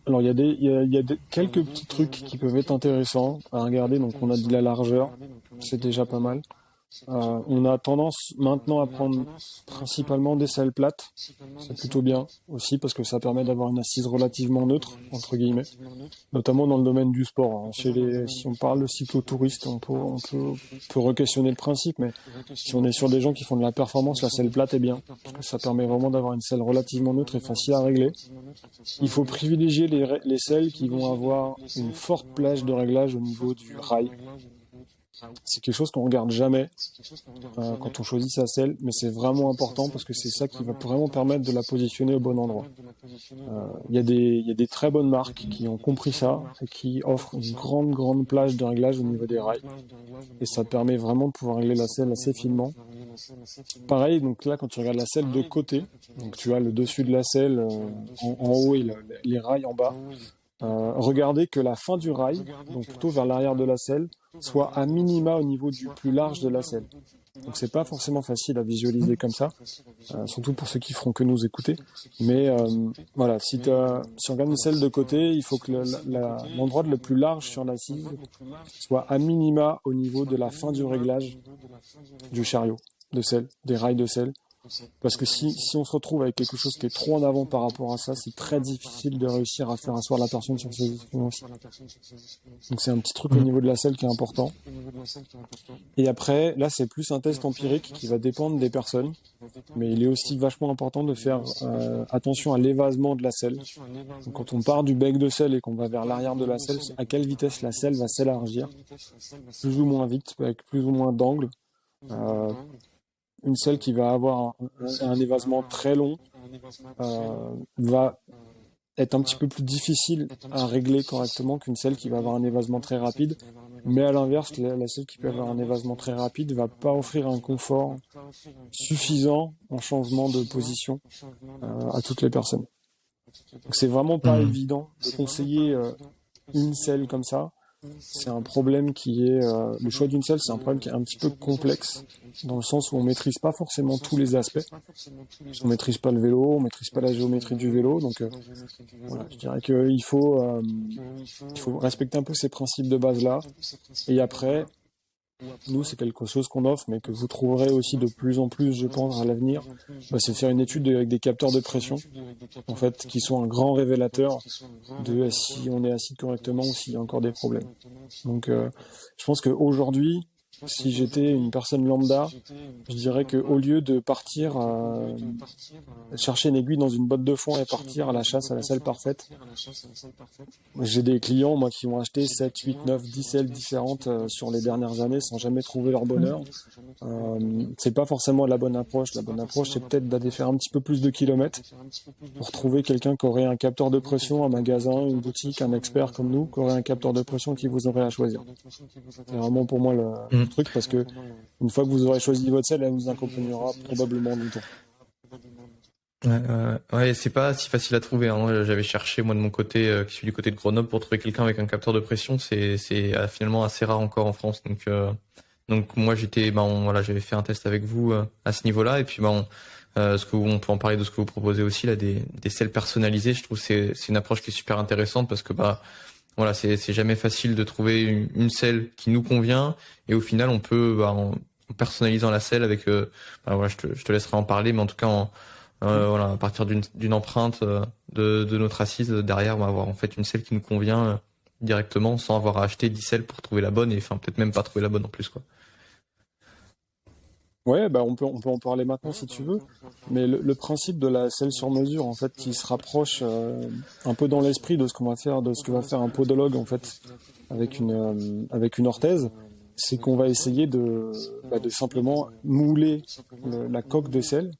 Alors il y a quelques petits trucs qui peuvent être intéressants à regarder. Donc on a dit la largeur, c'est déjà pas mal. On a tendance maintenant à prendre principalement des selles plates. C'est plutôt bien aussi parce que ça permet d'avoir une assise relativement neutre, entre guillemets, notamment dans le domaine du sport. Si on parle de cyclotouristes, on peut re-questionner le principe, mais si on est sur des gens qui font de la performance, la selle plate est bien parce que ça permet vraiment d'avoir une selle relativement neutre et facile à régler. Il faut privilégier les selles qui vont avoir une forte plage de réglage au niveau du rail. C'est quelque chose qu'on regarde jamais quand on choisit sa selle, mais c'est vraiment important parce que c'est ça qui va vraiment permettre de la positionner au bon endroit. Il y a des très bonnes marques qui ont compris ça et qui offrent une grande plage de réglage au niveau des rails. Et ça permet vraiment de pouvoir régler la selle assez finement. Pareil, donc là, quand tu regardes la selle de côté, donc tu as le dessus de la selle en haut et les rails en bas. Regardez que la fin du rail, donc plutôt vers l'arrière de la selle, soit à minima au niveau du plus large de la selle. Donc c'est pas forcément facile à visualiser comme ça, surtout pour ceux qui feront que nous écouter. Mais voilà, si on regarde une selle de côté, il faut que l'endroit le plus large sur l'assise soit à minima au niveau de la fin du réglage du chariot de selle, des rails de selle. Parce que si on se retrouve avec quelque chose qui est trop en avant par rapport à ça, c'est très difficile de réussir à faire asseoir la personne sur ses ischions aussi. Donc c'est un petit truc au niveau de la selle qui est important. Et après, là c'est plus un test empirique qui va dépendre des personnes, mais il est aussi vachement important de faire attention à l'évasement de la selle. Donc quand on part du bec de selle et qu'on va vers l'arrière de la selle, à quelle vitesse la selle va s'élargir, plus ou moins vite, avec plus ou moins d'angle. Une selle qui va avoir un évasement très long va être un petit peu plus difficile à régler correctement qu'une selle qui va avoir un évasement très rapide. Mais à l'inverse, la selle qui peut avoir un évasement très rapide va pas offrir un confort suffisant en changement de position à toutes les personnes. Donc c'est vraiment pas évident de conseiller une selle comme ça. c'est un problème qui est le choix d'une selle, c'est un problème qui est un petit peu complexe dans le sens où on maîtrise pas forcément tous les aspects. On maîtrise pas le vélo, on maîtrise pas la géométrie du vélo, donc voilà, je dirais il faut respecter un peu ces principes de base là. Et après, nous, c'est quelque chose qu'on offre, mais que vous trouverez aussi de plus en plus, je pense, à l'avenir. C'est faire une étude avec des capteurs de pression, en fait, qui sont un grand révélateur de si on est assis correctement ou s'il y a encore des problèmes. Donc, je pense qu'aujourd'hui, si j'étais une personne lambda, je dirais qu'au lieu de partir chercher une aiguille dans une botte de foin et partir à la chasse à la selle parfaite, j'ai des clients, moi, qui ont acheté 7, 8, 9, 10 selles différentes sur les dernières années sans jamais trouver leur bonheur. C'est pas forcément la bonne approche. La bonne approche, c'est peut-être d'aller faire un petit peu plus de kilomètres pour trouver quelqu'un qui aurait un capteur de pression, un magasin, une boutique, un expert comme nous, qui aurait un capteur de pression qui vous aurait à choisir. C'est vraiment pour moi le truc, parce que une fois que vous aurez choisi votre selle, elle vous accompagnera probablement longtemps. Ouais, c'est pas si facile à trouver, hein. Moi, j'avais cherché, moi, de mon côté, qui suis du côté de Grenoble, pour trouver quelqu'un avec un capteur de pression. C'est finalement assez rare encore en France. Donc moi, voilà, j'avais fait un test avec vous à ce niveau-là. Et puis, on peut en parler de ce que vous proposez aussi, là, des selles personnalisées. Je trouve que c'est une approche qui est super intéressante parce que, voilà, c'est jamais facile de trouver une selle qui nous convient. Et au final, on peut, en personnalisant la selle avec, voilà, je te laisserai en parler, mais en tout cas, voilà, à partir d'une empreinte de notre assise, derrière, on va avoir en fait une selle qui nous convient directement, sans avoir à acheter 10 selles pour trouver la bonne, et enfin peut-être même pas trouver la bonne en plus, quoi. Ouais, on peut en parler maintenant si tu veux. Mais le principe de la selle sur mesure, en fait, qui se rapproche un peu dans l'esprit de ce qu'on va faire, de ce que va faire un podologue, en fait, avec une orthèse, c'est qu'on va essayer de simplement mouler la coque de selle,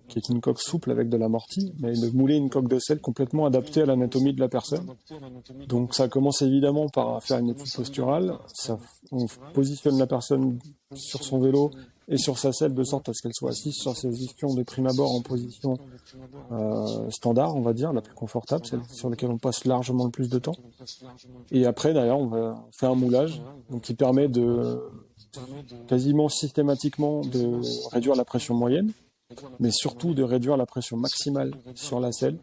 qui est une coque souple avec de l'amorti, mais de mouler une coque de selle complètement adaptée à l'anatomie de la personne. Donc ça commence évidemment par faire une étude posturale, on positionne la personne sur son vélo et sur sa selle de sorte à ce qu'elle soit assise sur ses ischions de prime abord en position standard, on va dire, la plus confortable, celle sur laquelle on passe largement le plus de temps. Et après, d'ailleurs, on va faire un moulage, donc qui permet de quasiment systématiquement de réduire la pression moyenne, mais surtout de réduire la pression maximale sur la selle,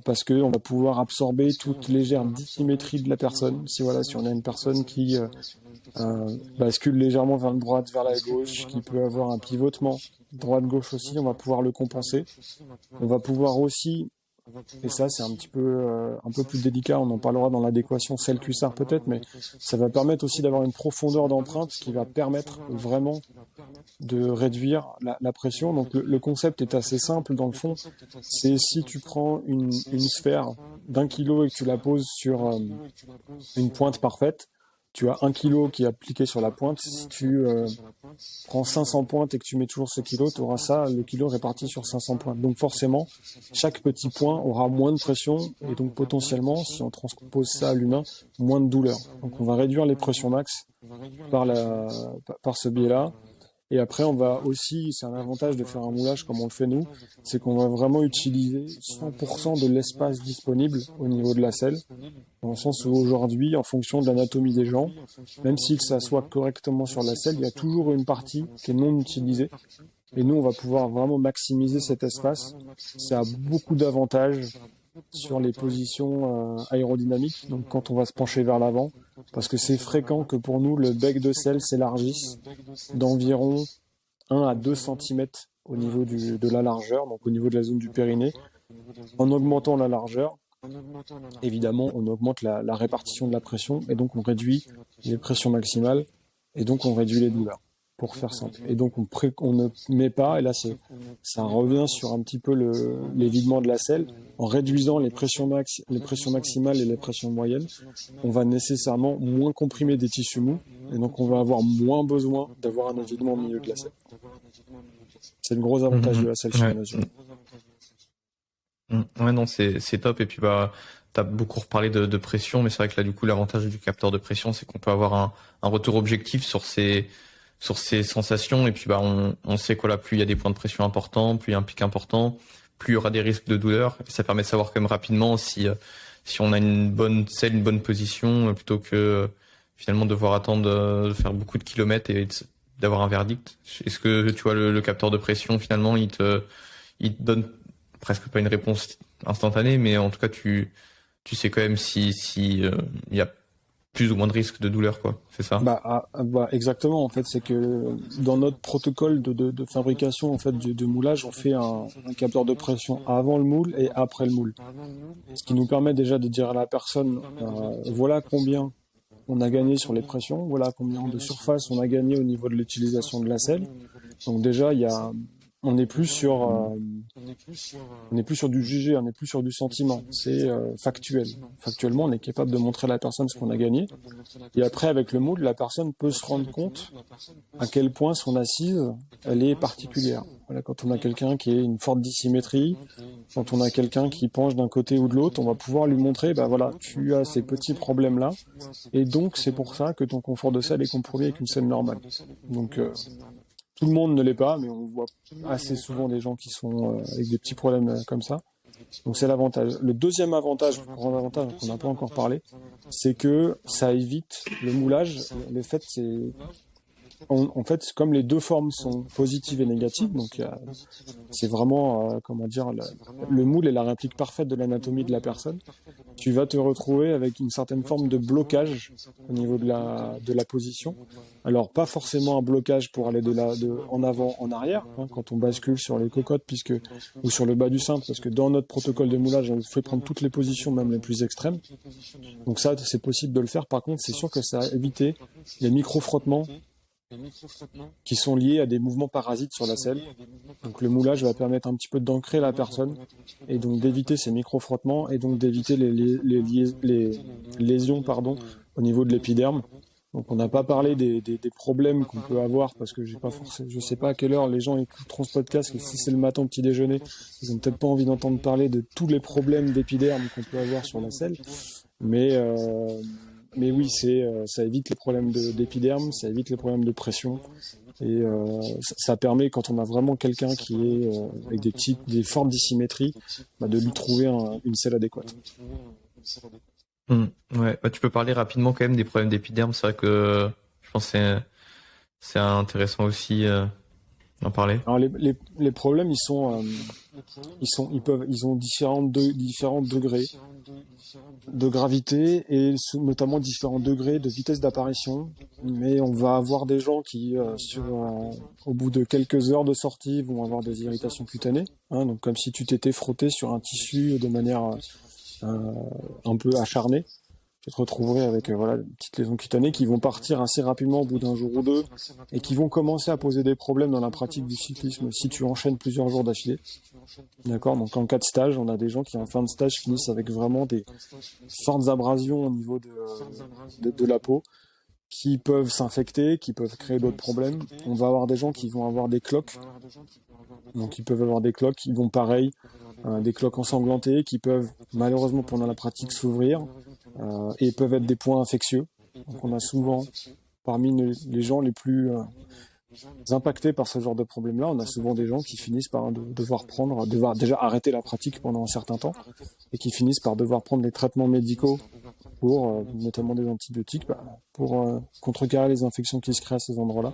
parce qu'on va pouvoir absorber toute légère dissymétrie de la personne. Si on a une personne qui bascule légèrement vers la droite, vers la gauche, qui peut avoir un pivotement droite-gauche aussi, on va pouvoir le compenser. On va pouvoir aussi, et ça c'est un peu plus délicat, on en parlera dans l'adéquation selle-cuissard peut-être, mais ça va permettre aussi d'avoir une profondeur d'empreinte qui va permettre vraiment de réduire la pression. Donc le concept est assez simple dans le fond. C'est si tu prends une sphère d'1 kilo et que tu la poses sur une pointe parfaite, tu as 1 kilo qui est appliqué sur la pointe. Si tu prends 500 pointes et que tu mets toujours ce kilo, tu auras le kilo réparti sur 500 pointes. Donc forcément, chaque petit point aura moins de pression et donc potentiellement, si on transpose ça à l'humain, moins de douleur. Donc on va réduire les pressions max par ce biais-là. Et après, on va aussi, c'est un avantage de faire un moulage comme on le fait nous, c'est qu'on va vraiment utiliser 100% de l'espace disponible au niveau de la selle, dans le sens où aujourd'hui, en fonction de l'anatomie des gens, même s'ils s'assoient correctement sur la selle, il y a toujours une partie qui est non utilisée. Et nous, on va pouvoir vraiment maximiser cet espace. Ça a beaucoup d'avantages sur les positions aérodynamiques, donc quand on va se pencher vers l'avant, parce que c'est fréquent que pour nous, le bec de selle s'élargisse d'environ 1 à 2 cm au niveau de la largeur, donc au niveau de la zone du périnée. En augmentant la largeur, évidemment, on augmente la répartition de la pression, et donc on réduit les pressions maximales, et donc on réduit les douleurs, pour faire simple. Et donc on ne met pas, et là ça revient sur un petit peu l'évidement de la selle, en réduisant les pressions maximales et les pressions moyennes, on va nécessairement moins comprimer des tissus mous, et donc on va avoir moins besoin d'avoir un évidement au milieu de la selle. C'est le gros avantage de la selle sur mesure. Ouais, non, c'est top. Et puis t'as beaucoup reparlé de pression, mais c'est vrai que là, du coup, l'avantage du capteur de pression, c'est qu'on peut avoir un retour objectif sur ces sensations. Et puis on sait que là, plus il y a des points de pression importants, plus il y a un pic important, plus il y aura des risques de douleur. Et ça permet de savoir quand même rapidement si si on a une bonne selle, une bonne position, plutôt que finalement devoir attendre de faire beaucoup de kilomètres et d'avoir un verdict. Est-ce que tu vois le capteur de pression finalement il te donne presque pas une réponse instantanée, mais en tout cas tu sais quand même si il y a plus ou moins de risque de douleur, quoi. C'est ça? Exactement. En fait, c'est que dans notre protocole de fabrication en fait de moulage, on fait un capteur de pression avant le moule et après le moule, ce qui nous permet déjà de dire à la personne voilà combien on a gagné sur les pressions, voilà combien de surface on a gagné au niveau de l'utilisation de la selle. Donc déjà, on n'est plus sur du jugé, on n'est plus sur du sentiment. C'est factuel. Factuellement, on est capable de montrer à la personne ce qu'on a gagné. Et après, avec le moule, la personne peut se rendre compte à quel point son assise, elle est particulière. Voilà, quand on a quelqu'un qui a une forte dissymétrie, quand on a quelqu'un qui penche d'un côté ou de l'autre, on va pouvoir lui montrer, voilà, tu as ces petits problèmes-là, et donc c'est pour ça que ton confort de selle est compromis avec une selle normale. Donc tout le monde ne l'est pas, mais on voit assez souvent des gens qui sont avec des petits problèmes comme ça. Donc c'est l'avantage. Le deuxième avantage, grand avantage qu'on n'a pas encore parlé, c'est que ça évite le moulage. Le fait, en fait, comme les deux formes sont positives et négatives, donc c'est vraiment, le moule est la réplique parfaite de l'anatomie de la personne. Tu vas te retrouver avec une certaine forme de blocage au niveau de la position. Alors, pas forcément un blocage pour aller en avant, en arrière, quand on bascule sur les cocottes, ou sur le bas du cintre, parce que dans notre protocole de moulage, on fait prendre toutes les positions, même les plus extrêmes. Donc ça, c'est possible de le faire. Par contre, c'est sûr que ça a évité les micro-frottements qui sont liés à des mouvements parasites sur la selle. Donc le moulage va permettre un petit peu d'ancrer la personne et donc d'éviter ces micro-frottements et donc d'éviter les lésions au niveau de l'épiderme. Donc on n'a pas parlé des problèmes qu'on peut avoir parce que je sais pas à quelle heure les gens écouteront ce podcast, et si c'est le matin au petit déjeuner, ils ont peut-être pas envie d'entendre parler de tous les problèmes d'épiderme qu'on peut avoir sur la selle. Mais oui, ça évite les problèmes d'épiderme, ça évite les problèmes de pression. Et ça permet, quand on a vraiment quelqu'un qui est avec des fortes dissymétries, de lui trouver une selle adéquate. Ouais, tu peux parler rapidement quand même des problèmes d'épiderme. C'est vrai que je pense que c'est intéressant aussi d'en parler. Alors les problèmes, ils ont différents degrés de gravité et notamment différents degrés de vitesse d'apparition. Mais on va avoir des gens qui, au bout de quelques heures de sortie, vont avoir des irritations cutanées, donc comme si tu t'étais frotté sur un tissu de manière un peu acharnée. Tu te retrouverais avec des petites lésions cutanées qui vont partir assez rapidement au bout d'un jour ou deux et qui vont commencer à poser des problèmes dans la pratique du cyclisme si tu enchaînes plusieurs jours d'affilée. D'accord, donc en cas de stage, on a des gens qui en fin de stage finissent avec vraiment des fortes abrasions au niveau de la peau qui peuvent s'infecter, qui peuvent créer d'autres problèmes. On va avoir des gens qui vont avoir des cloques. Donc ils peuvent avoir des cloques, ils vont pareil, des cloques ensanglantées qui peuvent malheureusement pendant la pratique s'ouvrir et peuvent être des points infectieux. Donc on a souvent, parmi les gens les plus impactés par ce genre de problème-là, on a souvent des gens qui finissent par devoir déjà arrêter la pratique pendant un certain temps et qui finissent par devoir prendre des traitements médicaux pour, notamment des antibiotiques, pour contrecarrer les infections qui se créent à ces endroits-là.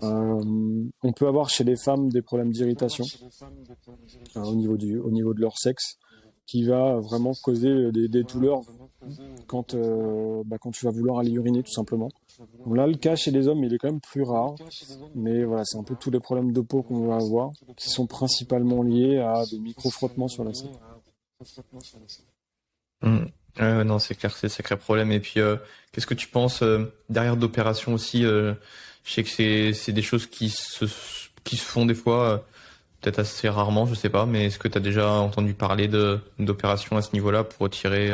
On peut avoir chez les femmes des problèmes d'irritation au niveau de leur sexe, qui va vraiment causer des douleurs quand tu vas vouloir aller uriner, tout simplement. Donc là, le cas chez les hommes, il est quand même plus rare, mais voilà, c'est un peu tous les problèmes de peau qu'on va avoir, qui sont principalement liés à des micro-frottements sur la selle. Non, c'est clair, c'est un sacré problème. Et puis, qu'est-ce que tu penses derrière d'opérations aussi je sais que c'est des choses qui se font des fois, peut-être assez rarement, je sais pas, mais est-ce que tu as déjà entendu parler d'opérations à ce niveau-là pour retirer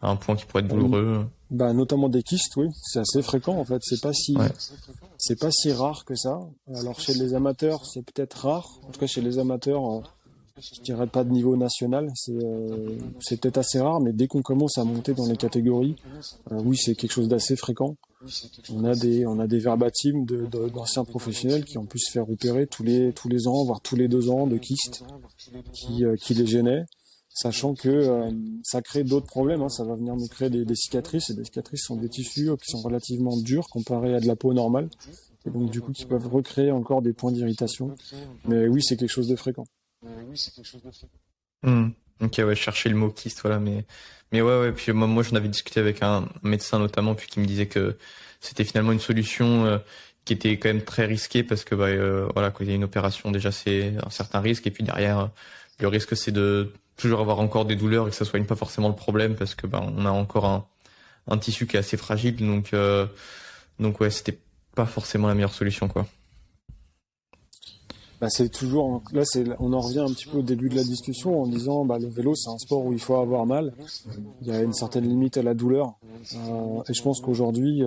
un point qui pourrait être douloureux? Notamment des kystes, oui, c'est assez fréquent en fait. C'est pas si rare que ça. Alors chez les amateurs, c'est peut-être rare. En tout cas, chez les amateurs, je dirais pas de niveau national, c'est peut-être assez rare, mais dès qu'on commence à monter dans les catégories, oui, c'est quelque chose d'assez fréquent. On a des verbatims d'anciens professionnels qui ont pu se faire opérer tous les ans, voire tous les 2 ans de kystes qui les gênaient. sachant que ça crée d'autres problèmes, hein. Ça va venir nous créer des cicatrices, et des cicatrices sont des tissus qui sont relativement durs comparés à de la peau normale, et donc du coup qui peuvent recréer encore des points d'irritation. Mais oui, c'est quelque chose de fréquent. Hmm. Ok, ouais, chercher le mot kyste, voilà, mais ouais, puis moi j'en avais discuté avec un médecin notamment, puis qui me disait que c'était finalement une solution qui était quand même très risquée parce que voilà, quand il y a une opération, déjà c'est un certain risque, et puis derrière, le risque c'est de toujours avoir encore des douleurs et que ça soigne pas forcément le problème parce que on a encore un tissu qui est assez fragile, donc ouais, c'était pas forcément la meilleure solution, quoi. Bah, c'est toujours là, on en revient un petit peu au début de la discussion en disant bah, le vélo c'est un sport où il faut avoir mal. Il y a une certaine limite à la douleur, et je pense qu'aujourd'hui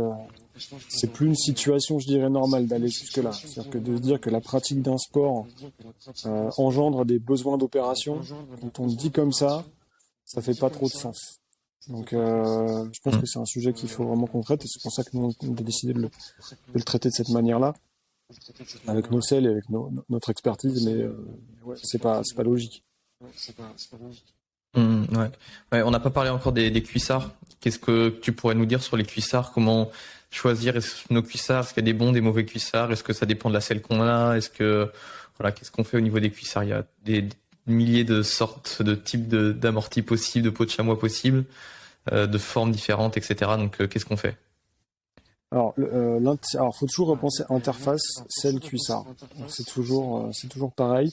c'est plus une situation, je dirais, normale d'aller jusque-là. C'est-à-dire que de se dire que la pratique d'un sport engendre des besoins d'opération, quand on le dit comme ça fait pas trop de sens. Donc je pense Hmm. que c'est un sujet qu'il faut vraiment qu'on traite, et c'est pour ça que nous on a décidé de le traiter de cette manière-là, avec nos selles et avec notre expertise, mais ouais, c'est pas logique. Ouais. Ouais, on n'a pas parlé encore des cuissards. Qu'est-ce que tu pourrais nous dire sur les cuissards? Comment choisir nos cuissards? Est-ce qu'il y a des bons, des mauvais cuissards? Est-ce que ça dépend de la selle qu'on a? Voilà, qu'est-ce qu'on fait au niveau des cuissards? Il y a des milliers de sortes, de types d'amortis possibles, de peau de chamois possibles, de formes différentes, etc. Donc, qu'est-ce qu'on fait? Alors, faut toujours repenser interface, selle, cuissard. Donc, c'est toujours pareil.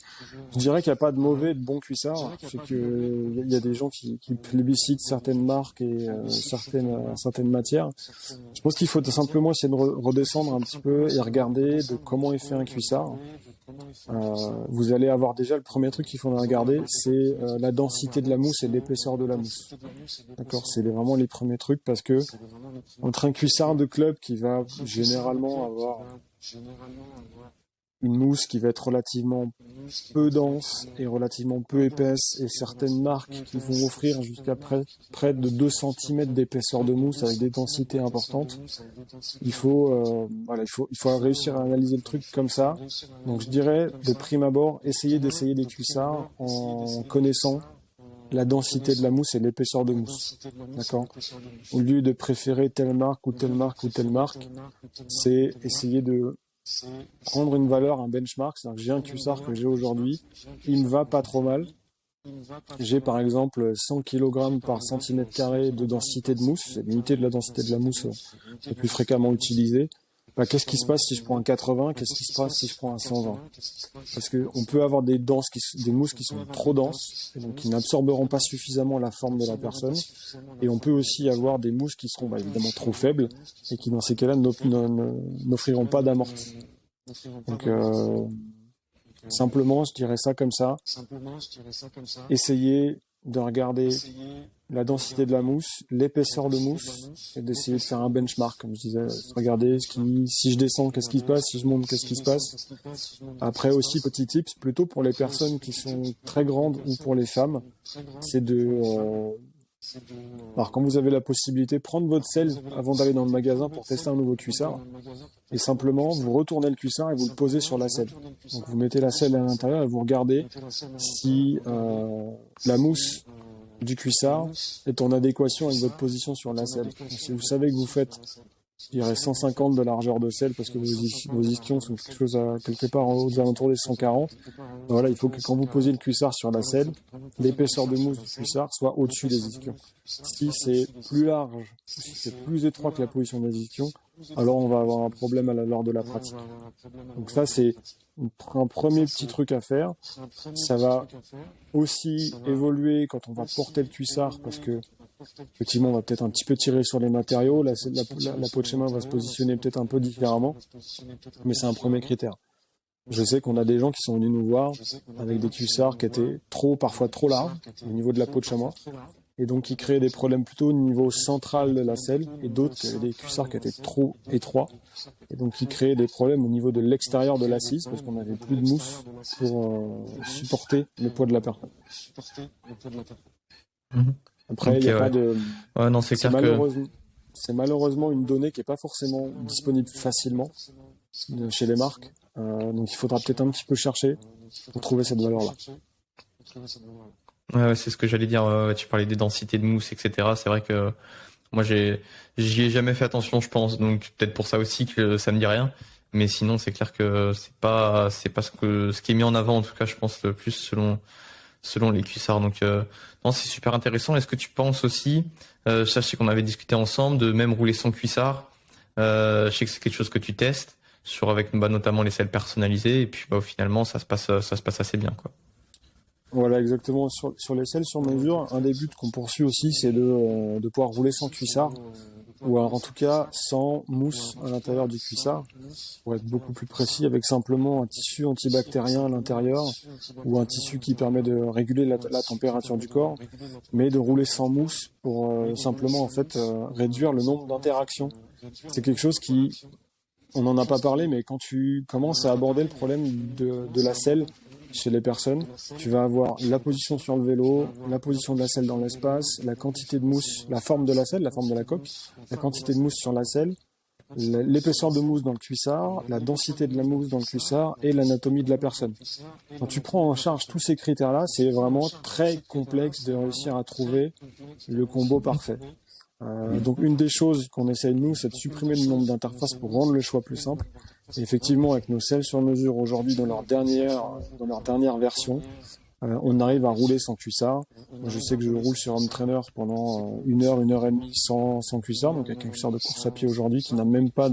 Je dirais qu'il n'y a pas de mauvais et de bons cuissards. C'est que il y a des gens qui plébiscitent certaines marques et certaines matières. Je pense qu'il faut simplement essayer de redescendre un petit peu et regarder de comment est fait un cuissard. Vous allez avoir déjà le premier truc qu'il faudra regarder, c'est la densité de la mousse et l'épaisseur de la mousse. D'accord, c'est vraiment les premiers trucs, parce que entre un cuissard de club qui va généralement avoir une mousse qui va être relativement peu dense et relativement peu épaisse, et certaines marques qui vont offrir jusqu'à près de 2 cm d'épaisseur de mousse avec des densités importantes, il faut réussir à analyser le truc comme ça. Donc je dirais, de prime abord, d'essayer des cuissards en connaissant la densité de la mousse et l'épaisseur de mousse. D'accord? Au lieu de préférer telle marque ou telle marque ou telle marque, c'est essayer de prendre une valeur, un benchmark. C'est-à-dire que j'ai un cuissard que j'ai aujourd'hui, il me va pas trop mal. J'ai par exemple 100 kg par centimètre carré de densité de mousse, c'est l'unité de la densité de la mousse le plus fréquemment utilisée. Bah, qu'est-ce qui se passe si je prends un 80? Qu'est-ce qui se passe si je prends un 120? Parce qu'on peut avoir des mousses qui sont trop denses, et donc qui n'absorberont pas suffisamment la forme de la personne. Et on peut aussi avoir des mousses qui seront évidemment trop faibles, et qui dans ces cas-là n'offriront pas d'amorti. Donc simplement, je dirais ça comme ça. Essayez de regarder la densité de la mousse, l'épaisseur de mousse, et d'essayer de faire un benchmark, comme je disais. Regarder si je descends, qu'est-ce qui se passe, si je monte, qu'est-ce qui se passe. Après aussi, petit tips, plutôt pour les personnes qui sont très grandes ou pour les femmes, c'est alors quand vous avez la possibilité, prendre votre selle avant d'aller dans le magasin pour tester un nouveau cuissard, et simplement vous retournez le cuissard et vous le posez sur la selle. Donc vous mettez la selle à l'intérieur et vous regardez si la mousse du cuissard est en adéquation avec votre position sur la selle. Donc, si vous savez que vous faites, je dirais, 150 de largeur de selle parce que vos ischions sont quelque part aux alentours des 140, voilà, il faut que quand vous posez le cuissard sur la selle, l'épaisseur de mousse du cuissard soit au-dessus des ischions. Si c'est plus large, ou si c'est plus étroit que la position des ischions, alors on va avoir un problème lors de la pratique. Donc ça, c'est un premier petit truc à faire. Ça va aussi évoluer quand on va porter le cuissard, parce que effectivement, on va peut-être un petit peu tirer sur les matériaux. La peau de schéma va se positionner peut-être un peu différemment, mais c'est un premier critère. Je sais qu'on a des gens qui sont venus nous voir avec des cuissards qui étaient parfois trop larges au niveau de la peau de chamois, et donc qui créaient des problèmes plutôt au niveau central de la selle, et d'autres qui avaient des cuissards qui étaient trop étroits, et donc qui créaient des problèmes au niveau de l'extérieur de l'assise, parce qu'on n'avait plus de mousse pour supporter le poids de la personne. Après, il n'y a pas de... Ouais, non, c'est clair que... C'est malheureusement une donnée qui n'est pas forcément disponible facilement chez les marques. Donc il faudra peut-être un petit peu chercher pour trouver cette valeur-là. Ouais, c'est ce que j'allais dire. Tu parlais des densités de mousse, etc. C'est vrai que moi, j'y ai jamais fait attention, je pense. Donc peut-être pour ça aussi que ça me dit rien. Mais sinon, c'est clair que c'est pas ce qui est mis en avant, en tout cas, je pense le plus selon les cuissards. Donc non, c'est super intéressant. Est-ce que tu penses aussi, ça, je sais qu'on avait discuté ensemble, de même rouler sans cuissard. Je sais que c'est quelque chose que tu testes sur avec bah, notamment les selles personnalisées. Et puis bah, finalement, ça se passe assez bien, quoi. Voilà, exactement. Sur les selles sur mesure, un des buts qu'on poursuit aussi, c'est de pouvoir rouler sans cuissard, ou alors en tout cas sans mousse à l'intérieur du cuissard, pour être beaucoup plus précis, avec simplement un tissu antibactérien à l'intérieur, ou un tissu qui permet de réguler la température du corps, mais de rouler sans mousse pour simplement en fait réduire le nombre d'interactions. C'est quelque chose qui, on n'en a pas parlé, mais quand tu commences à aborder le problème de la selle chez les personnes, tu vas avoir la position sur le vélo, la position de la selle dans l'espace, la quantité de mousse, la forme de la selle, la forme de la coque, la quantité de mousse sur la selle, l'épaisseur de mousse dans le cuissard, la densité de la mousse dans le cuissard et l'anatomie de la personne. Quand tu prends en charge tous ces critères-là, c'est vraiment très complexe de réussir à trouver le combo parfait. Donc une des choses qu'on essaye nous, c'est de supprimer le nombre d'interfaces pour rendre le choix plus simple. Et effectivement, avec nos selles sur mesure aujourd'hui dans leur dernière version, on arrive à rouler sans cuissard. Moi, je sais que je roule sur Home Trainer pendant 1 heure et demie sans cuissard, donc avec un cuissard de course à pied aujourd'hui qui n'a même pas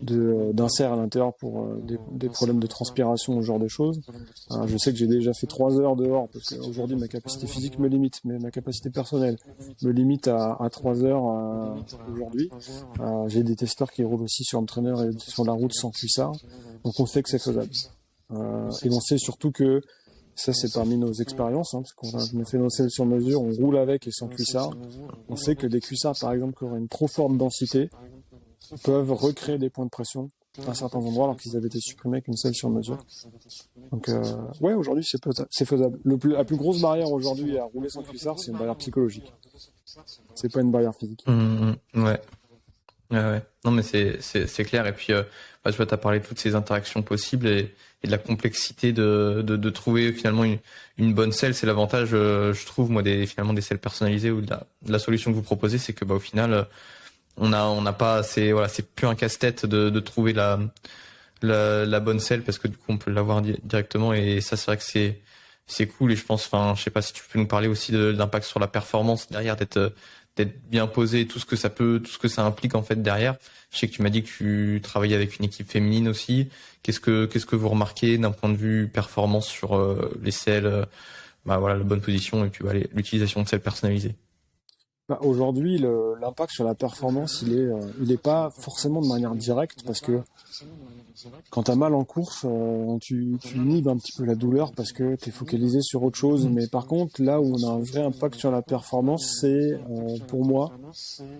d'insert à l'intérieur pour des problèmes de transpiration ou ce genre de choses. Je sais que j'ai déjà fait 3 heures dehors parce qu'aujourd'hui ma capacité physique me limite, mais ma capacité personnelle me limite à 3 heures aujourd'hui. J'ai des testeurs qui roulent aussi sur Home Trainer et sur la route sans cuissard, donc on sait que c'est faisable. Et on sait surtout que ça, c'est parmi nos expériences, parce qu'on a fait nos selles sur mesure, on roule avec et sans cuissard. On sait que des cuissards, par exemple, qui auraient une trop forte densité, peuvent recréer des points de pression à certains endroits alors qu'ils avaient été supprimés avec une selle sur mesure. Donc, ouais, aujourd'hui, c'est faisable. La plus grosse barrière aujourd'hui à rouler sans cuissard, c'est une barrière psychologique. C'est pas une barrière physique. Ouais. Ouais. Non, mais c'est clair. Et puis, bah, tu vois, t'as parlé de toutes ces interactions possibles et de la complexité de trouver finalement une bonne selle. C'est l'avantage, je trouve, moi, finalement des selles personnalisées ou de la solution que vous proposez, c'est que bah au final, on n'a pas, c'est plus un casse-tête de trouver la bonne selle parce que du coup on peut l'avoir directement et ça c'est vrai que c'est cool et je pense, enfin, je sais pas si tu peux nous parler aussi de l'impact sur la performance derrière d'être bien posé, tout ce que ça implique en fait derrière. Je sais que tu m'as dit que tu travaillais avec une équipe féminine aussi. Qu'est-ce que vous remarquez d'un point de vue performance sur les selles, bah voilà, la bonne position et puis bah, l'utilisation de selles personnalisées. Aujourd'hui, l'impact sur la performance, il est pas forcément de manière directe parce que quand t'as mal en course, tu inhibes un petit peu la douleur parce que t'es focalisé sur autre chose. Mais par contre, là où on a un vrai impact sur la performance, c'est pour moi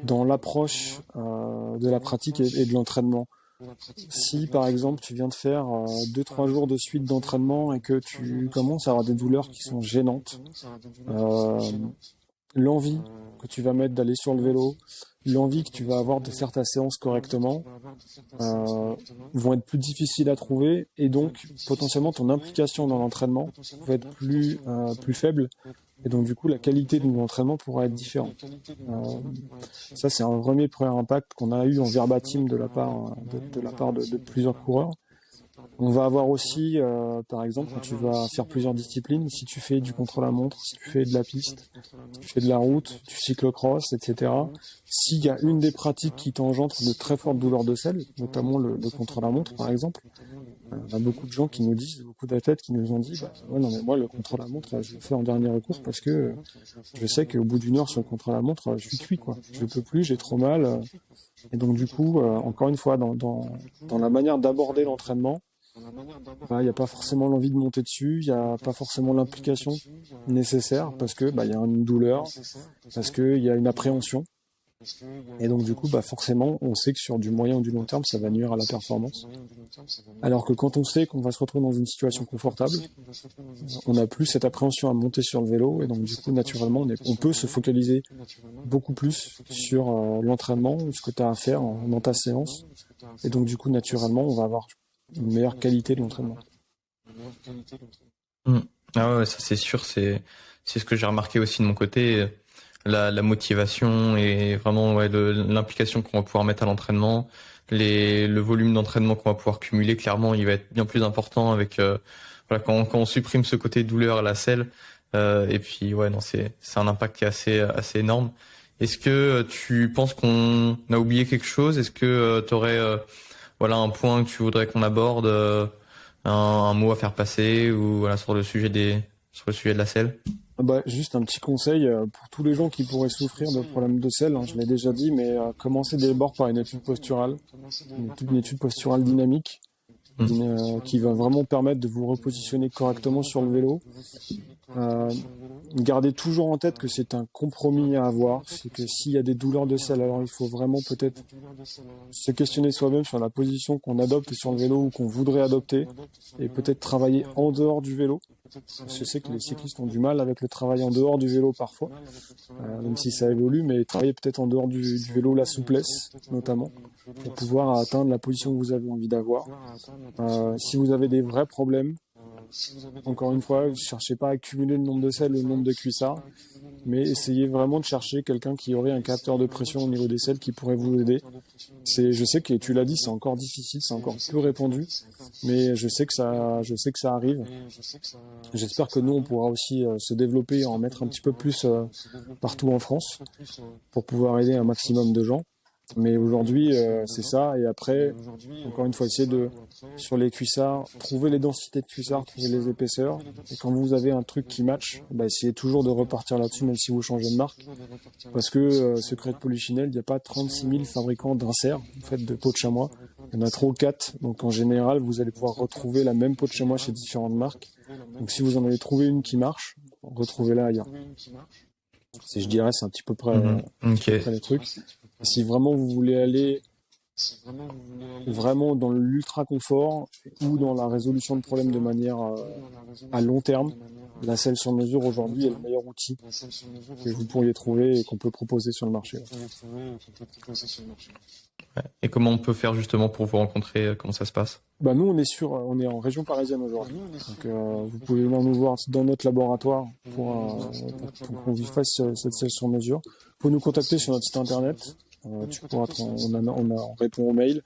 dans l'approche de la pratique et de l'entraînement. Si par exemple tu viens de faire 2-3 jours de suite d'entraînement et que tu commences à avoir des douleurs qui sont gênantes, euh, l'envie que tu vas mettre d'aller sur le vélo, l'envie que tu vas avoir de faire ta séance correctement, vont être plus difficiles à trouver et donc potentiellement ton implication dans l'entraînement va être plus faible et donc du coup la qualité de l'entraînement pourra être différente. Ça c'est un premier impact qu'on a eu en verbatim de la part de plusieurs coureurs. On va avoir aussi, par exemple, quand tu vas faire plusieurs disciplines, si tu fais du contre-la-montre, si tu fais de la piste, si tu fais de la route, du cyclocross, etc. S'il y a une des pratiques qui t'engendre de très fortes douleurs de selle, notamment le contre-la-montre, par exemple, on a beaucoup de gens qui nous disent, beaucoup d'athlètes qui nous ont dit, bah, ouais, non, mais moi, le contre-la-montre, je le fais en dernier recours parce que je sais qu'au bout d'1 heure sur le contre-la-montre, je suis cuit, quoi. Je peux plus, j'ai trop mal. Et donc, du coup, encore une fois, dans la manière d'aborder l'entraînement, il n'y a pas forcément l'envie de monter dessus, il n'y a pas forcément l'implication nécessaire parce que il y a une douleur, parce qu'il y a une appréhension. Et donc du coup, forcément, on sait que sur du moyen ou du long terme, ça va nuire à la performance. Alors que quand on sait qu'on va se retrouver dans une situation confortable, on n'a plus cette appréhension à monter sur le vélo et donc du coup, naturellement, on peut se focaliser beaucoup plus sur l'entraînement, ce que tu as à faire dans ta séance. Et donc du coup, naturellement, on va avoir une meilleure qualité de l'entraînement. Mm. Ah ouais, ça c'est sûr, c'est ce que j'ai remarqué aussi de mon côté. La motivation et vraiment l'implication qu'on va pouvoir mettre à l'entraînement, le volume d'entraînement qu'on va pouvoir cumuler, clairement, il va être bien plus important avec quand on supprime ce côté douleur à la selle. Et puis non, c'est un impact qui est assez énorme. Est-ce que tu penses qu'on a oublié quelque chose? Est-ce que tu aurais un point que tu voudrais qu'on aborde, un mot à faire passer ou sur le sujet de la selle? Juste un petit conseil pour tous les gens qui pourraient souffrir de problèmes de selle, hein, je l'ai déjà dit, mais commencez d'abord par une étude posturale, une étude posturale dynamique, qui va vraiment permettre de vous repositionner correctement sur le vélo. Gardez toujours en tête que c'est un compromis à avoir, c'est que s'il y a des douleurs de selle, alors il faut vraiment peut-être se questionner soi-même sur la position qu'on adopte sur le vélo ou qu'on voudrait adopter, et peut-être travailler en dehors du vélo. Je sais que les cyclistes ont du mal avec le travail en dehors du vélo parfois, même si ça évolue, mais travailler peut-être en dehors du vélo, la souplesse notamment, pour pouvoir atteindre la position que vous avez envie d'avoir. Si vous avez des vrais problèmes, encore une fois, ne cherchez pas à accumuler le nombre de selles ou le nombre de cuissards, mais essayez vraiment de chercher quelqu'un qui aurait un capteur de pression au niveau des selles qui pourrait vous aider. Je sais que tu l'as dit, c'est encore difficile, c'est encore peu répandu, mais je sais que ça arrive. J'espère que nous, on pourra aussi se développer et en mettre un petit peu plus partout en France pour pouvoir aider un maximum de gens. Mais aujourd'hui, c'est ça. Et après, encore une fois, essayez sur les cuissards, trouver les densités de cuissards, trouver les épaisseurs. Et quand vous avez un truc qui match, essayez toujours de repartir là-dessus, même si vous changez de marque. Parce que Secret de Polichinelle, il n'y a pas 36 000 fabricants d'inserts, en fait, de peau de chamois. Il y en a 3 ou 4. Donc en général, vous allez pouvoir retrouver la même peau de chamois chez différentes marques. Donc si vous en avez trouvé une qui marche, retrouvez-la ailleurs. Je dirais, c'est un petit peu près, les trucs. Si vraiment vous voulez aller vraiment dans l'ultra confort ou dans la résolution de problèmes de manière à long terme, la selle sur mesure aujourd'hui est le meilleur outil que vous pourriez trouver et qu'on peut proposer sur le marché. Et comment on peut faire justement pour vous rencontrer? Comment ça se passe? Nous, on est en région parisienne aujourd'hui. Donc, vous pouvez venir nous voir dans notre laboratoire pour qu'on vous fasse cette selle sur mesure. Vous pouvez nous contacter sur notre site internet. On répond aux mails.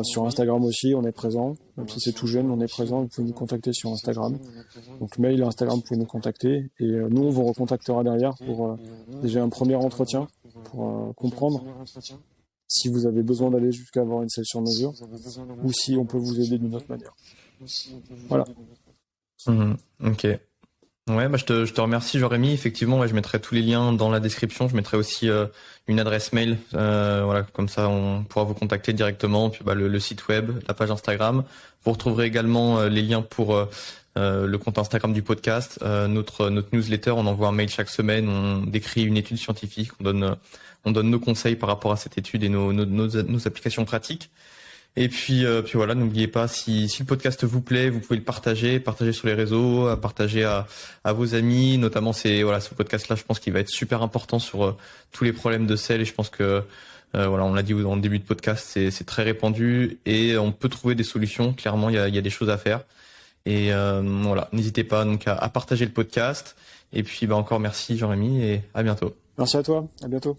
Sur Instagram aussi, on est présent. Même si c'est tout jeune, on est présent. Vous pouvez nous contacter sur Instagram. Donc mail et Instagram, vous pouvez nous contacter. Et nous, on vous recontactera derrière pour déjà un premier entretien pour comprendre si vous avez besoin d'aller jusqu'à avoir une selle sur mesure ou si on peut vous aider d'une autre manière. Voilà. Ok. Ouais, je te remercie, Jérémy. Effectivement, je mettrai tous les liens dans la description. Je mettrai aussi une adresse mail. Comme ça, on pourra vous contacter directement. Puis le site web, la page Instagram. Vous retrouverez également les liens pour le compte Instagram du podcast, notre newsletter. On envoie un mail chaque semaine. On décrit une étude scientifique. On donne nos conseils par rapport à cette étude et nos applications pratiques. Et puis voilà, n'oubliez pas, si le podcast vous plaît, vous pouvez le partager sur les réseaux, partager à vos amis, notamment ce podcast-là, je pense qu'il va être super important sur tous les problèmes de selle, et je pense que on l'a dit dans le début de podcast, c'est très répandu et on peut trouver des solutions. Clairement, il y a des choses à faire. Et n'hésitez pas donc à partager le podcast. Et puis encore merci Jean-Rémy et à bientôt. Merci à toi, à bientôt.